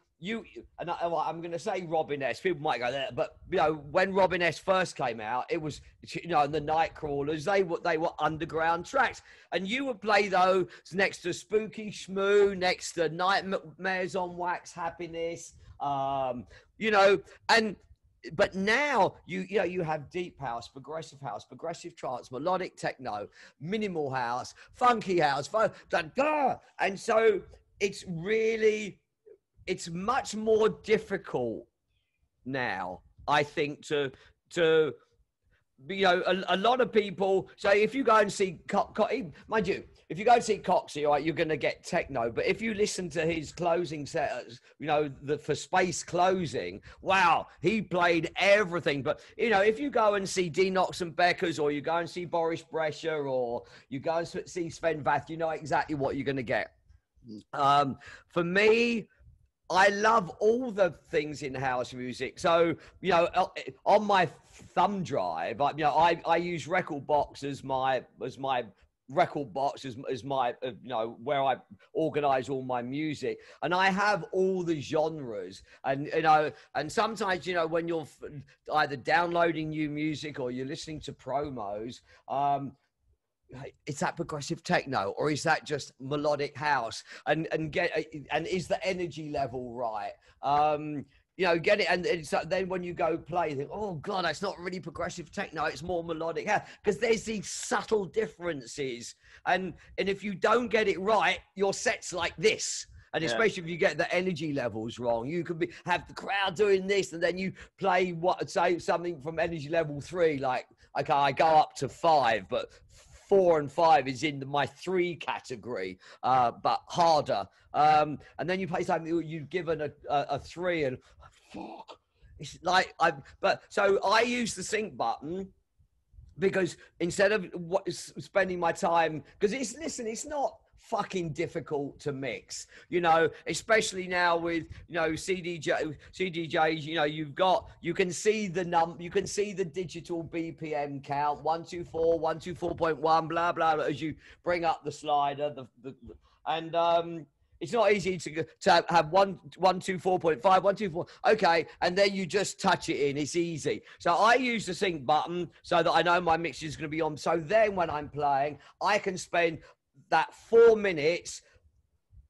I'm going to say Robin S. People might go there, but, you know, when Robin S. first came out, it was, you know, the Nightcrawlers, they were underground tracks. And you would play those next to Spooky Shmoo, next to Nightmares on Wax, Happiness, you know, but now you have deep house, progressive trance, melodic techno, minimal house, funky house, and so it's much more difficult now, I think, to you know, a lot of people say if you go and see, mind you, if you go and see Coxie, all right, you're going to get techno. But if you listen to his closing set, you know, for Space Closing, wow, he played everything. But, you know, if you go and see D. Knox and Beckers, or you go and see Boris Brescher, or you go and see Sven Vath, you know exactly what you're going to get. For me, I love all the things in house music. So, you know, on my thumb drive, you know, I use Record Box as my record box as my, you know, where I organize all my music, and I have all the genres. And, you know, and sometimes, you know, when you're either downloading new music or you're listening to promos, is that progressive techno, or is that just melodic house? And is the energy level right? You know, get it. And it's, then when you go play, you think, oh God, that's not really progressive techno. It's more melodic house, because there's these subtle differences. And if you don't get it right, your set's like this. And especially if you get the energy levels wrong, you could have the crowd doing this, and then you play say something from energy level 3, like, okay, I go up to 5, but 4 and 5 is in my 3 category, but harder. And then you play something you've given a 3, and fuck, it's like so I use the sync button, because instead of spending my time, because it's not fucking difficult to mix, you know, especially now with, you know, CDJs, you know, you can see the digital BPM count, 124, 124.1, blah, blah, as you bring up the slider, it's not easy to have 124.5, 124. Okay, and then you just touch it in. It's easy. So I use the sync button so that I know my mix is going to be on. So then when I'm playing, I can spend that 4 minutes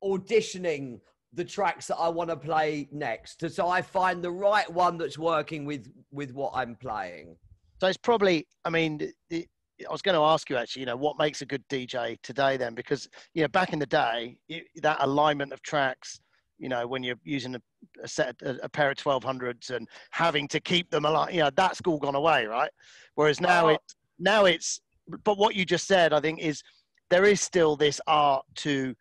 auditioning the tracks that I want to play next. So I find the right one that's working with what I'm playing. So it's probably, I mean, I was going to ask you actually, you know, what makes a good DJ today then? Because, you know, back in the day, that alignment of tracks, you know, when you're using a pair of 1200s and having to keep them alive, you know, that's all gone away, right? Whereas now it's, but what you just said, I think, is there is still this art to,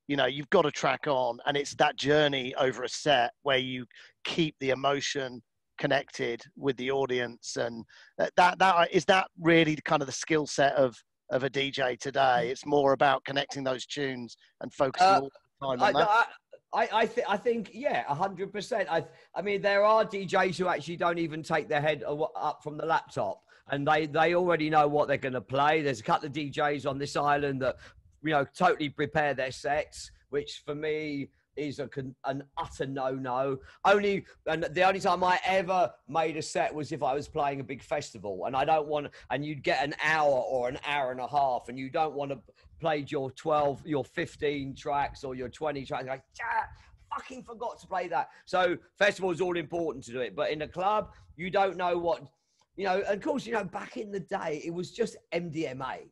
you know, you've got a track on, and it's that journey over a set where you keep the emotion connected with the audience, and that is that really kind of the skill set of a DJ today. It's more about connecting those tunes and focusing all the time on that. I think, yeah, 100%. I mean, there are DJs who actually don't even take their head up from the laptop, and they already know what they're going to play. There's a couple of DJs on this island that, you know, totally prepare their sets, which for me is an utter no-no. And the only time I ever made a set was if I was playing a big festival, and I don't want, and you'd get an hour or an hour and a half, and you don't want to play your 15 tracks or your 20 tracks. Like, fucking forgot to play that. So festivals all important to do it, but in a club, you don't know what, you know. Of course, you know, back in the day, it was just MDMA.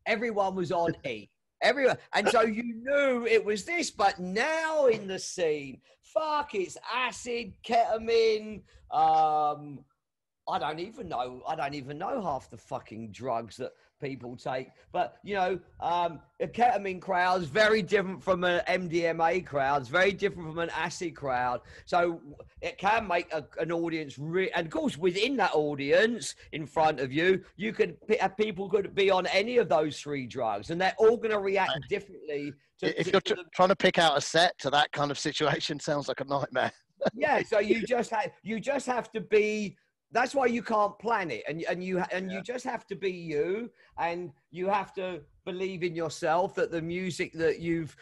Everyone was on E. Everyone, and so you knew it was this. But now in the scene, fuck, it's acid, ketamine. I don't even know half the fucking drugs that people take. But, you know, a ketamine crowd's very different from an MDMA crowd. It's very different from an acid crowd. So it can make an audience and of course, within that audience in front of you, you could have people could be on any of those 3 drugs, and they're all going to react differently. If you're trying to pick out a set to that kind of situation, sounds like a nightmare. Yeah. So you just have to be. That's why you can't plan it, and you just have to be you, and you have to believe in yourself, that the music that you've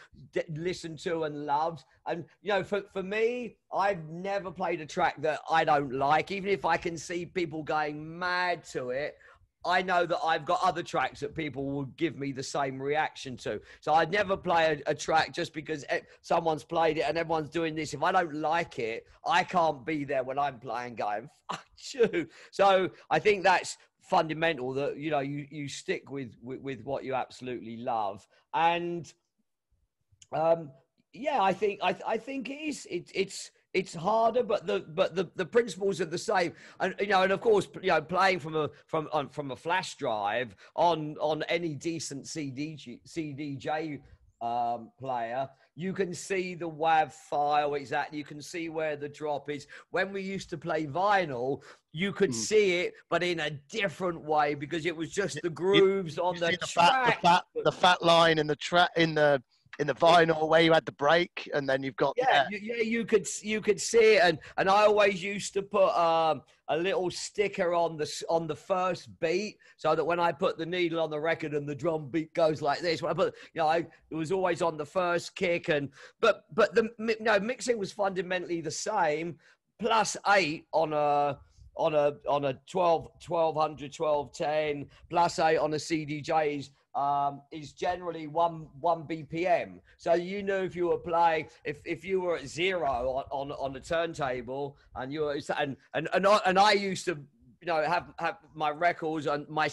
listened to and loved. And, you know, for me, I've never played a track that I don't like, even if I can see people going mad to it. I know that I've got other tracks that people will give me the same reaction to. So I'd never play a track just because someone's played it and everyone's doing this. If I don't like it, I can't be there when I'm playing going, fuck you. So I think that's fundamental, that, you know, you stick with what you absolutely love. And yeah, I think it is. it's harder, but the principles are the same. And and of course, playing from a flash drive on any decent CDJ player, you can see the WAV file exactly. You can see where the drop is. When we used to play vinyl, you could see it, but in a different way, because it was just the grooves on the track. The fat line in the track in the vinyl where you had the break, and then you've got you could see it, and I always used to put a little sticker on the first beat, so that when I put the needle on the record and the drum beat goes like this, when I put it was always on the first kick, but the mixing was fundamentally the same, +8 on a 1200 1210 +8 on a CDJs is generally one BPM. So if you were playing, if you were at 0 on the turntable, and you were and I used to have my records and my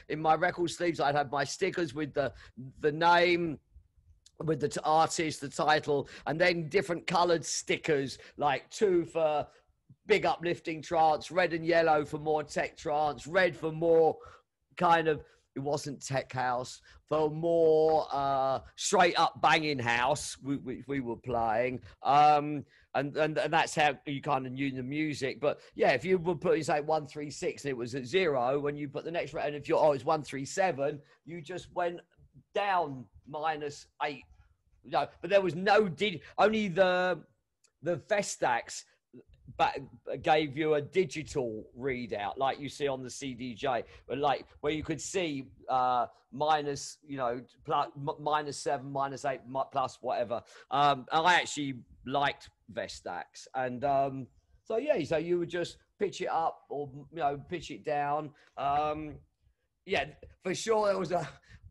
in my record sleeves, I'd have my stickers with the name, with the artist, the title, and then different colored stickers, like 2 for big uplifting trance, red and yellow for more tech trance, red for more kind of, it wasn't tech house, for more straight up banging house we were playing. And that's how you kind of knew the music. But yeah, if you were putting, say, 136 and it was at 0, when you put the next, and if you're, it's 137, you just went down -8. But there was only the Vestax gave you a digital readout, like you see on the CDJ, but like where you could see minus, plus, -7, -8, plus whatever. I actually liked Vestax, and so you would just pitch it up or pitch it down. For sure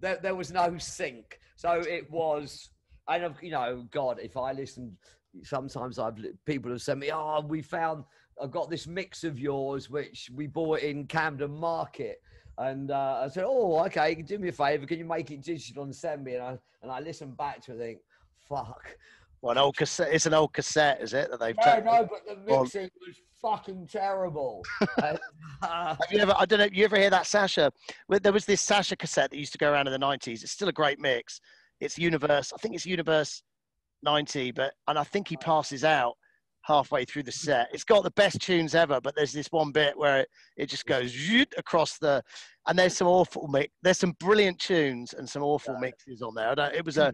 there was no sync, so it was. And God, if I listened. Sometimes people have sent me, I've got this mix of yours, which we bought in Camden Market. And I said, okay, do me a favor. Can you make it digital and send me? And I listen back to it and think, fuck. Well, an old cassette. It's an old cassette, is it? That they've No, but the mixing was fucking terrible. Have you ever? I don't know. You ever hear that Sasha? There was this Sasha cassette that used to go around in the 90s. It's still a great mix. It's Universe. I think it's Universe 90, and I think he passes out halfway through the set. It's got the best tunes ever, but there's this one bit where it just goes across and there's some brilliant tunes and some awful mixes on there. It was a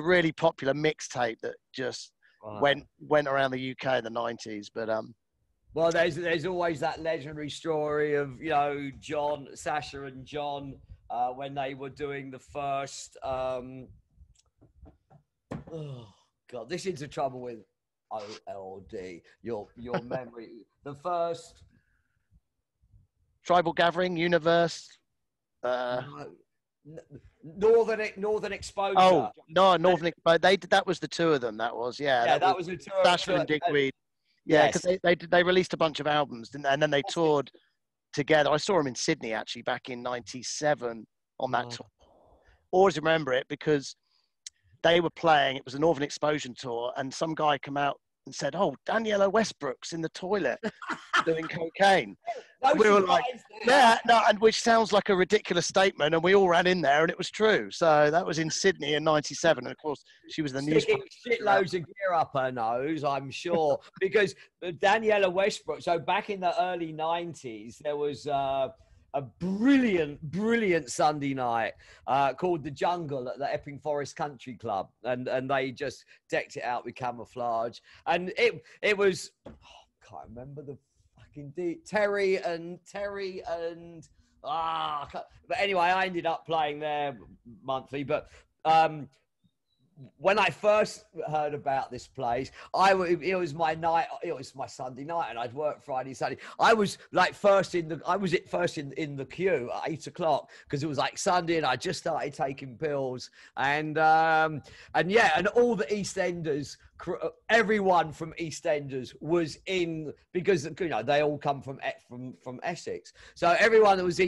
really popular mixtape that just went around the UK in the 90s. But well, there's always that legendary story of Sasha and John when they were doing the first. Oh God, this is the trouble with OLD. Your memory. The first Tribal Gathering, Universe, Northern Exposure. Oh no, Northern Exposure. That was the 2 of them. That was that was the 2 of Sasha and Dickweed. Yeah, because they released a bunch of albums, and then they toured together. I saw them in Sydney actually back in '97 on that tour. Always remember it because they were playing, it was a Northern Exposure tour, and some guy came out and said, Daniela Westbrook's in the toilet doing cocaine. We were like, and which sounds like a ridiculous statement, and we all ran in there, and it was true. So that was in Sydney in '97, and of course she was the news. Shitloads of gear up her nose, I'm sure, because Daniela Westbrook. So back in the early '90s, there was a brilliant Sunday night called The Jungle at the Epping Forest Country Club, and they just decked it out with camouflage, and it was can't remember the fucking Terry and but anyway, I ended up playing there monthly, but when I first heard about this place, it was my Sunday night, and I'd work Friday, Saturday. I was first in the queue at 8 o'clock because it was like Sunday, and I just started taking pills, and all the East Enders everyone from EastEnders was in, because they all come from Essex. So everyone that was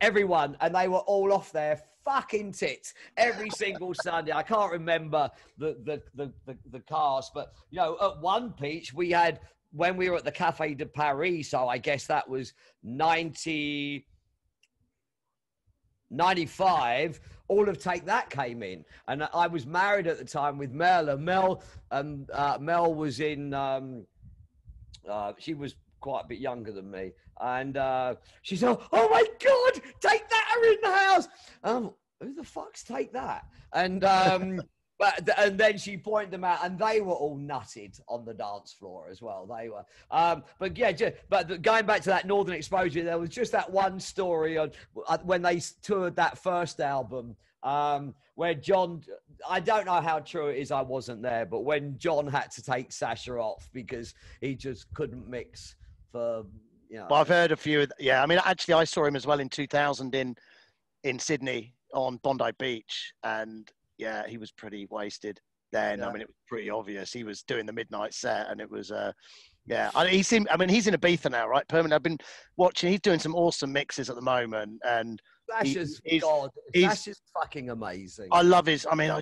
everyone, and they were all off their fucking tits every single Sunday. I can't remember the cast, but at one pitch we had, when we were at the Café de Paris, so I guess that was 95, all of Take That came in. And I was married at the time with Mel, and Mel was in, she was quite a bit younger than me. And she said, oh my God, Take That are in the house. Who the fuck's Take That? And and then she pointed them out, and they were all nutted on the dance floor as well. They were, but going back to that Northern Exposure, there was just that one story on when they toured that first album, where John, I don't know how true it is, I wasn't there, but when John had to take Sasha off because he just couldn't mix for, Well, I've heard a few. Yeah, I mean, actually, I saw him as well in 2000 in Sydney on Bondi Beach, and yeah, he was pretty wasted then. Yeah. I mean, it was pretty obvious. He was doing the midnight set, and it was, yeah. He's in Ibiza now, right? Permanent. I've been watching. He's doing some awesome mixes at the moment, and Sasha's fucking amazing. I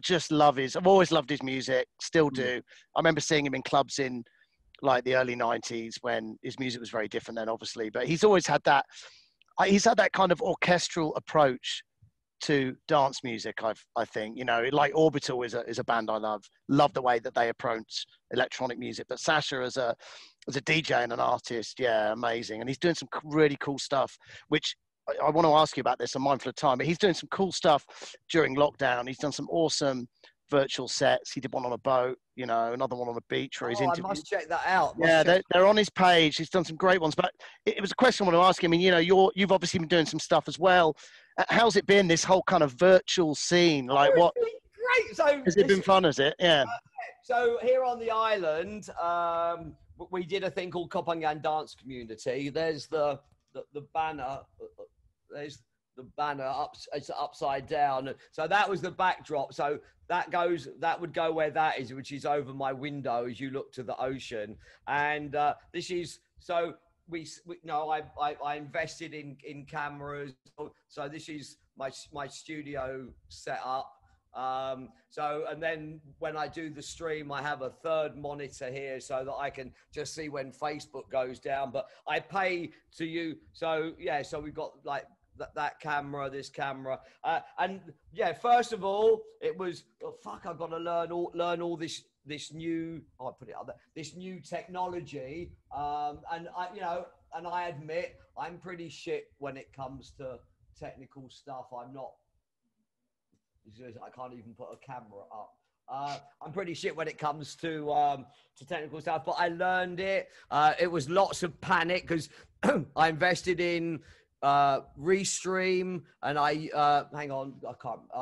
just love his. I've always loved his music. Still do. I remember seeing him in clubs in like the early 90s when his music was very different then, obviously. But he's always had that. He's had that kind of orchestral approach to dance music, I think, like Orbital is a band I love the way that they approach electronic music. But Sasha as a DJ and an artist, yeah, amazing. And he's doing some really cool stuff, which I want to ask you about this. I'm mindful of time, but he's doing some cool stuff during lockdown. He's done some awesome virtual sets. He did one on a boat, another one on a beach where he's interviewed. I must check that out. They're on his page. He's done some great ones, but it was a question I want to ask him. I mean, you've obviously been doing some stuff as well. How's it been, this whole kind of virtual scene? Like, what? Great. So has it been fun? Has it? Yeah. So here on the island, we did a thing called Kopangan Dance Community. There's the banner. There's the banner up. It's upside down. So that was the backdrop. So that would go where that is, which is over my window as you look to the ocean. And this is so. I invested in cameras, so this is my studio setup. And then when I do the stream, I have a third monitor here so that I can just see when Facebook goes down. But I pay to you, so yeah. So we've got like that camera, this camera, and yeah. First of all, it was I've got to learn all this new, I'll put it up there, this new technology. And I admit I'm pretty shit when it comes to technical stuff. I can't even put a camera up. I'm pretty shit when it comes to technical stuff, but I learned it. It was lots of panic because I invested in Restream, and I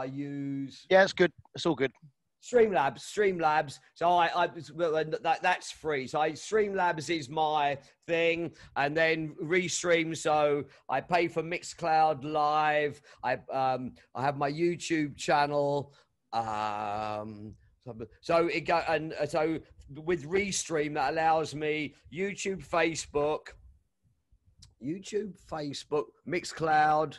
use. Yeah, it's good. It's all good. Streamlabs. So that's free. So Streamlabs is my thing, and then Restream. So I pay for Mixcloud Live. I have my YouTube channel. So with Restream that allows me YouTube, Facebook, Mixcloud,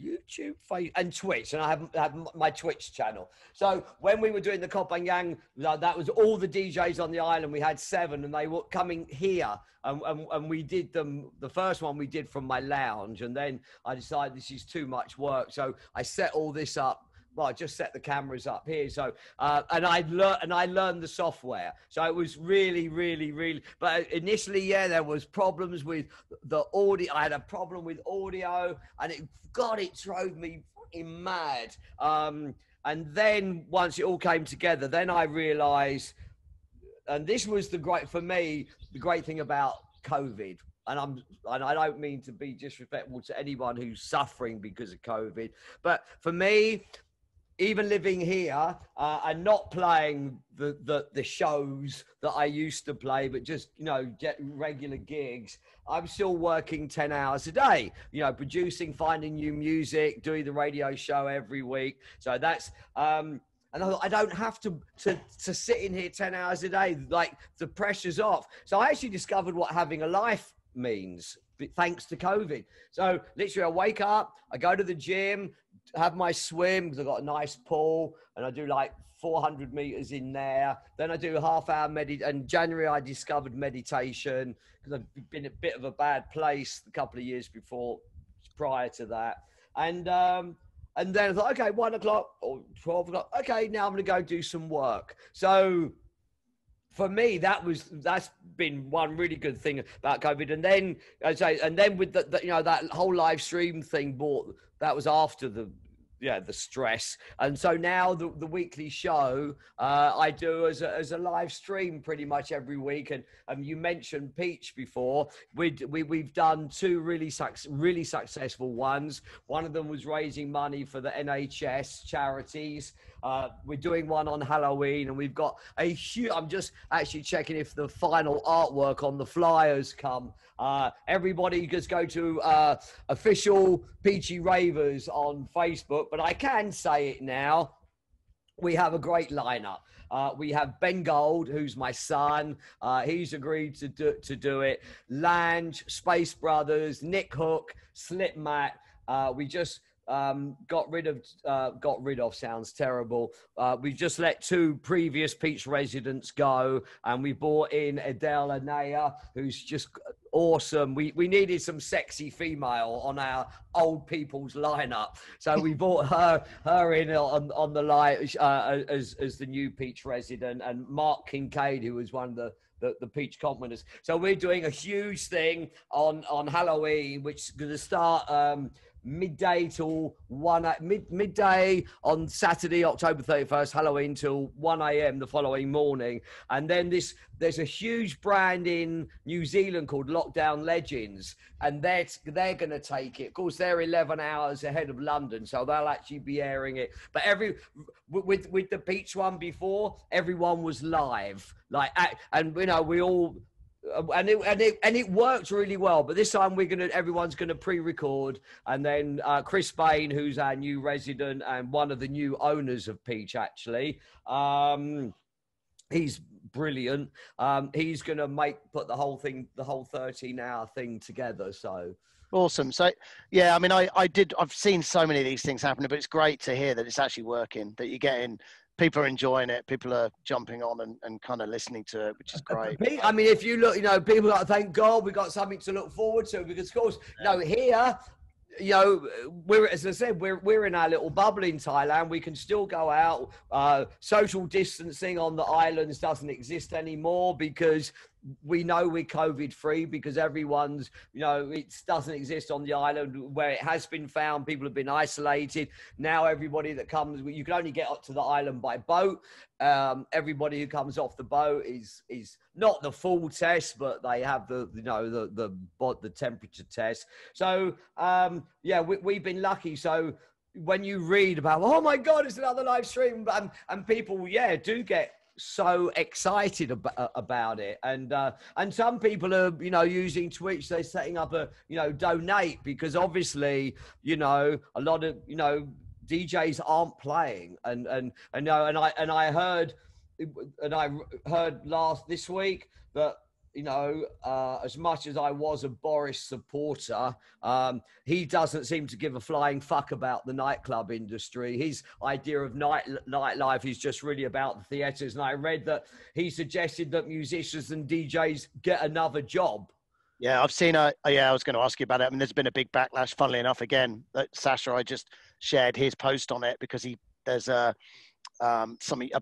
YouTube, and Twitch, and I have my Twitch channel. So when we were doing the Kopangan, that was all the DJs on the island. We had 7, and they were coming here, and we did them. The first one we did from my lounge, and then I decided this is too much work, so I set all this up. Well, I just set the cameras up here. So, and I learned the software. So it was really, really, really, but initially, yeah, there was problems with the audio. I had a problem with audio, and it drove me fucking mad. And then once it all came together, then I realized, and this was the great thing about COVID. And I don't mean to be disrespectful to anyone who's suffering because of COVID, but for me, even living here and not playing the shows that I used to play, but just, get regular gigs, I'm still working 10 hours a day, producing, finding new music, doing the radio show every week. So that's, And I thought, I don't have to sit in here 10 hours a day. Like, the pressure's off. So I actually discovered what having a life means, thanks to COVID. So literally I wake up, I go to the gym, have my swim, because I've got a nice pool, and I do like 400 meters in there. Then I do a half-hour in January, I discovered meditation, because I've been in a bit of a bad place a couple of years prior to that. And then I thought, okay, 1 o'clock or 12 o'clock. Okay, now I'm going to go do some work. So for me, that's been one really good thing about COVID. And then, with that whole live stream thing that was after the stress. And so now the weekly show I do as a live stream pretty much every week. And you mentioned Peach before. We've done two really successful ones. One of them was raising money for the NHS charities. We're doing one on Halloween, and we've got a huge, I'm just actually checking if the final artwork on the flyers come. Everybody just go to official Peachy Ravers on Facebook, but I can say it now. We have a great lineup. We have Ben Gold, who's my son. He's agreed to do it. Lange, Space Brothers, Nick Hook, Slipmat. We just got rid of sounds terrible. We just let two previous Peach residents go, and we brought in Adele Anaya, who's just awesome. We needed some sexy female on our old people's lineup, so we brought her in on the line as the new Peach resident, and Mark Kincaid, who was one of the Peach comp winners. So we're doing a huge thing on Halloween, which is going to start midday till midday on Saturday, October 31st, Halloween, till 1 a.m. the following morning. And then there's a huge brand in New Zealand called Lockdown Legends, and they're going to take it. Of course, they're 11 hours ahead of London, so they'll actually be airing it. But with the Peach one before, everyone was live, and we all. And it worked really well, but this time everyone's gonna pre-record, and then Chris Bain, who's our new resident and one of the new owners of Peach, actually, he's brilliant. He's gonna put the whole 13-hour thing together. So awesome. So yeah, I mean, I've seen so many of these things happening, but it's great to hear that it's actually working, that you're getting. People are enjoying it. People are jumping on and kind of listening to it, which is great. I mean, if you look, people are like, thank God we got something to look forward to, because, of course, here, as I said, we're in our little bubble in Thailand. We can still go out. Social distancing on the islands doesn't exist anymore, because we know we're COVID free, because everyone's, it doesn't exist on the island where it has been found. People have been isolated. Now everybody that comes, you can only get up to the island by boat. Everybody who comes off the boat is not the full test, but they have the temperature test. So we've been lucky. So when you read about, oh my God, it's another live stream, and people, do get so excited about it, and some people are using Twitch. They're setting up a donate, because obviously a lot of DJs aren't playing, and I heard this week that as much as I was a Boris supporter, he doesn't seem to give a flying fuck about the nightclub industry. His idea of nightlife is just really about the theatres. And I read that he suggested that musicians and DJs get another job. Yeah, I've seen I was going to ask you about it. I mean, there's been a big backlash, funnily enough, again, that Sasha, I just shared his post on it, because there's a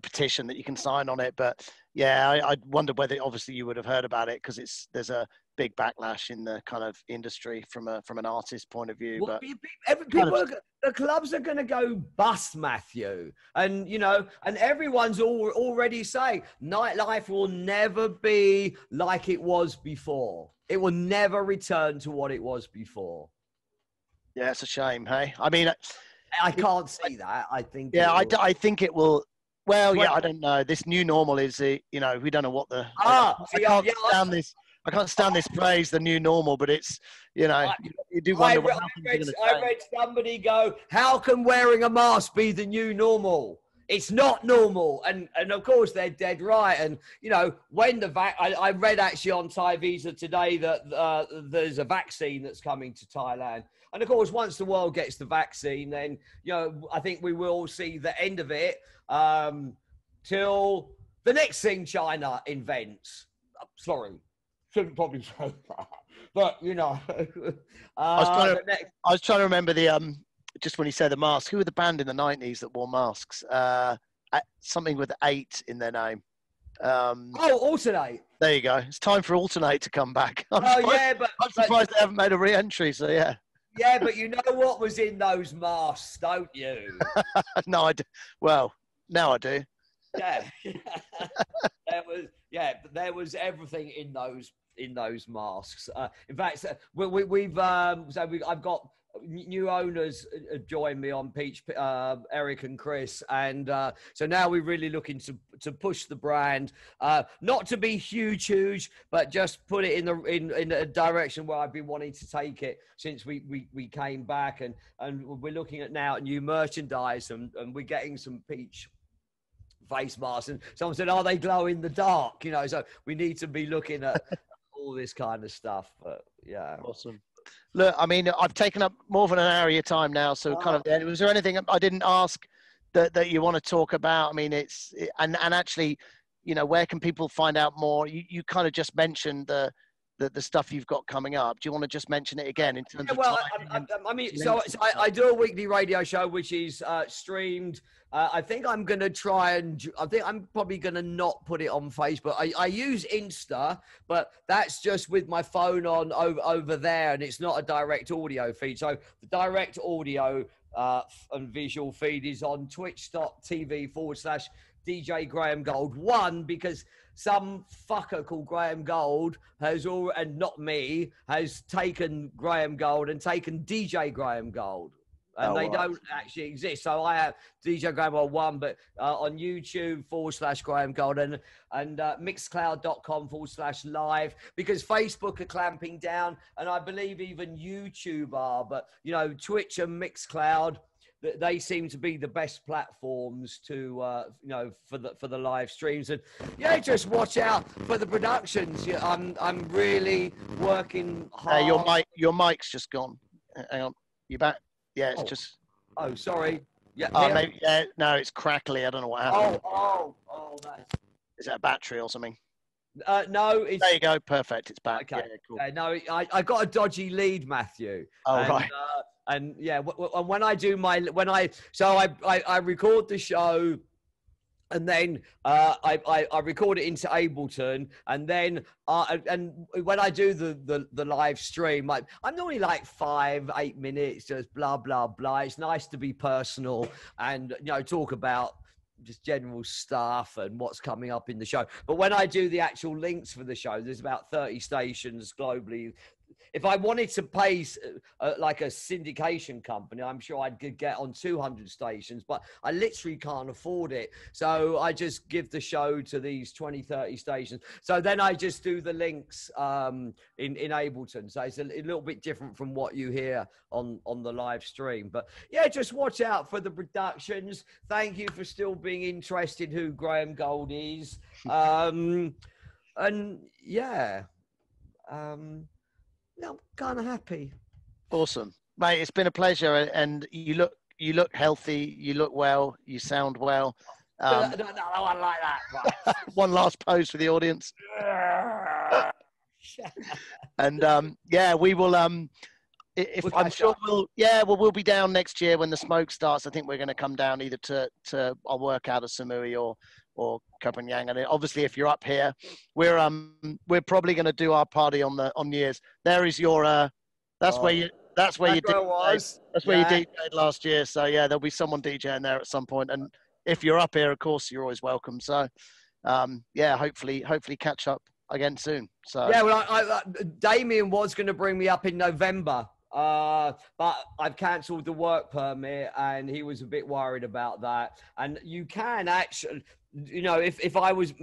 petition that you can sign on it. But yeah, I wondered whether, obviously you would have heard about it, because there's a big backlash in the kind of industry from an artist point of view. Well, but the clubs are going to go bust, Matthew, and and everyone's already saying nightlife will never be like it was before. It will never return to what it was before. Yeah, it's a shame. Hey, I mean, I can't see that. I think. Yeah, I think it will. Well, yeah, I don't know. This new normal is, we don't know what the. I can't stand this phrase, the new normal, but it's, you do wonder what happens. I read somebody go, how can wearing a mask be the new normal? It's not normal. And of course, they're dead right. And, you know, when I read actually on Thai Visa today that there's a vaccine that's coming to Thailand. And of course, once the world gets the vaccine, then, you know, I think we will see the end of it till the next thing China invents. Sorry, shouldn't probably say that. But, you know, I was trying to remember the, just when you say the mask, who were the band in the 90s that wore masks? Something with 8 in their name. Alternate. There you go. It's time for Alternate to come back. I'm surprised they haven't made a re-entry, so yeah. Yeah, but you know what was in those masks, don't you? No, I do. Well, now I do. Yeah. There was everything in those masks. In fact, I've got new owners join me on Peach, Eric and Chris, and so now we're really looking to push the brand, not to be huge, but just put it in a direction where I've been wanting to take it since we came back, and we're looking at now new merchandise, and we're getting some Peach face masks, and someone said, "Are they glow in the dark?" You know, so we need to be looking at all this kind of stuff. But yeah, awesome. Look, I mean, I've taken up more than an hour of your time now, so was there anything I didn't ask that you want to talk about? I mean, and actually, you know, where can people find out more? You kind of just mentioned the stuff you've got coming up. Do you want to just mention it again in terms of time? I mean, so I do a weekly radio show, which is streamed. I think I'm going to I think I'm probably going to not put it on Facebook. I use Insta, but that's just with my phone on over there, and it's not a direct audio feed. So the direct audio and visual feed is on twitch.tv/DJ Graham Gold 1, because some fucker called Graham Gold and not me, has taken Graham Gold and taken DJ Graham Gold. And they don't actually exist. So I have DJ Graham Gold 1, but on YouTube /Graham Gold and mixcloud.com/live, because Facebook are clamping down, and I believe even YouTube are. But, you know, Twitch and Mixcloud, they seem to be the best platforms to, you know, for the live streams. And yeah, just watch out for the productions. Yeah, I'm really working hard. Your mic's just gone. Hang on, you back? Yeah, it's just. Oh, sorry. Yeah. Maybe, yeah. No, it's crackly. I don't know what happened. That's. Is that a battery or something? No, it's. There you go. Perfect. It's back. Okay. Yeah, cool. No, I got a dodgy lead, Matthew. Right. And yeah, when I do I record the show, and then I record it into Ableton, and then and when I do the live stream, I'm normally like 5-8 minutes, just blah blah blah. It's nice to be personal and, you know, talk about just general stuff and what's coming up in the show. But when I do the actual links for the show, there's about 30 stations globally. If I wanted to pay like a syndication company, I'm sure I could get on 200 stations, but I literally can't afford it. So I just give the show to these 20, 30 stations. So then I just do the links in Ableton. So it's a little bit different from what you hear on the live stream. But yeah, just watch out for the productions. Thank you for still being interested who Graham Gold is. And yeah. I'm kind of happy. Awesome, mate. It's been a pleasure, and you look healthy. You look well. You sound well. No, I like that. Right. One last pose for the audience. And yeah, we will. We'll be down next year when the smoke starts. I think we're going to come down either to I'll work out of Samui or Copenhagen. And obviously, if you're up here, we're probably going to do our party on New Year's. There is your that's where you DJed last year. So yeah, there'll be someone DJing there at some point. And if you're up here, of course, you're always welcome. So yeah, hopefully catch up again soon. So yeah, well, Damien was going to bring me up in November. But I've cancelled the work permit, and he was a bit worried about that. And you can actually, you know, if I was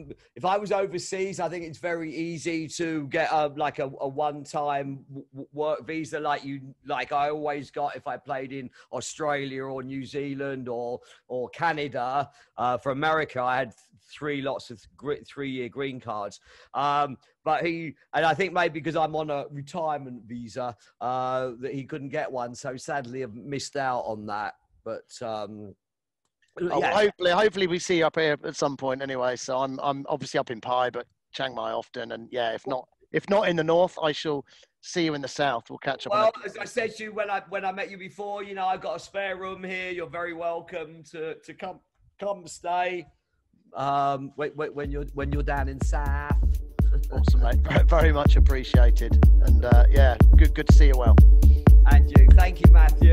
overseas, I think it's very easy to get a one-time work visa, like I always got if I played in Australia or New Zealand or Canada. For America, I had 3 lots of 3-year green cards. But and I think maybe because I'm on a retirement visa, that he couldn't get one. So sadly, I've missed out on that. But yeah. Hopefully we see you up here at some point anyway. So I'm obviously up in Pai, but Chiang Mai often. And yeah, if not in the north, I shall see you in the south. We'll catch up. Well, as I said to you when I met you before, you know, I've got a spare room here. You're very welcome to come stay. When you're down in south. Awesome, mate. Very much appreciated. And yeah, good to see you well. And you. Thank you, Matthew.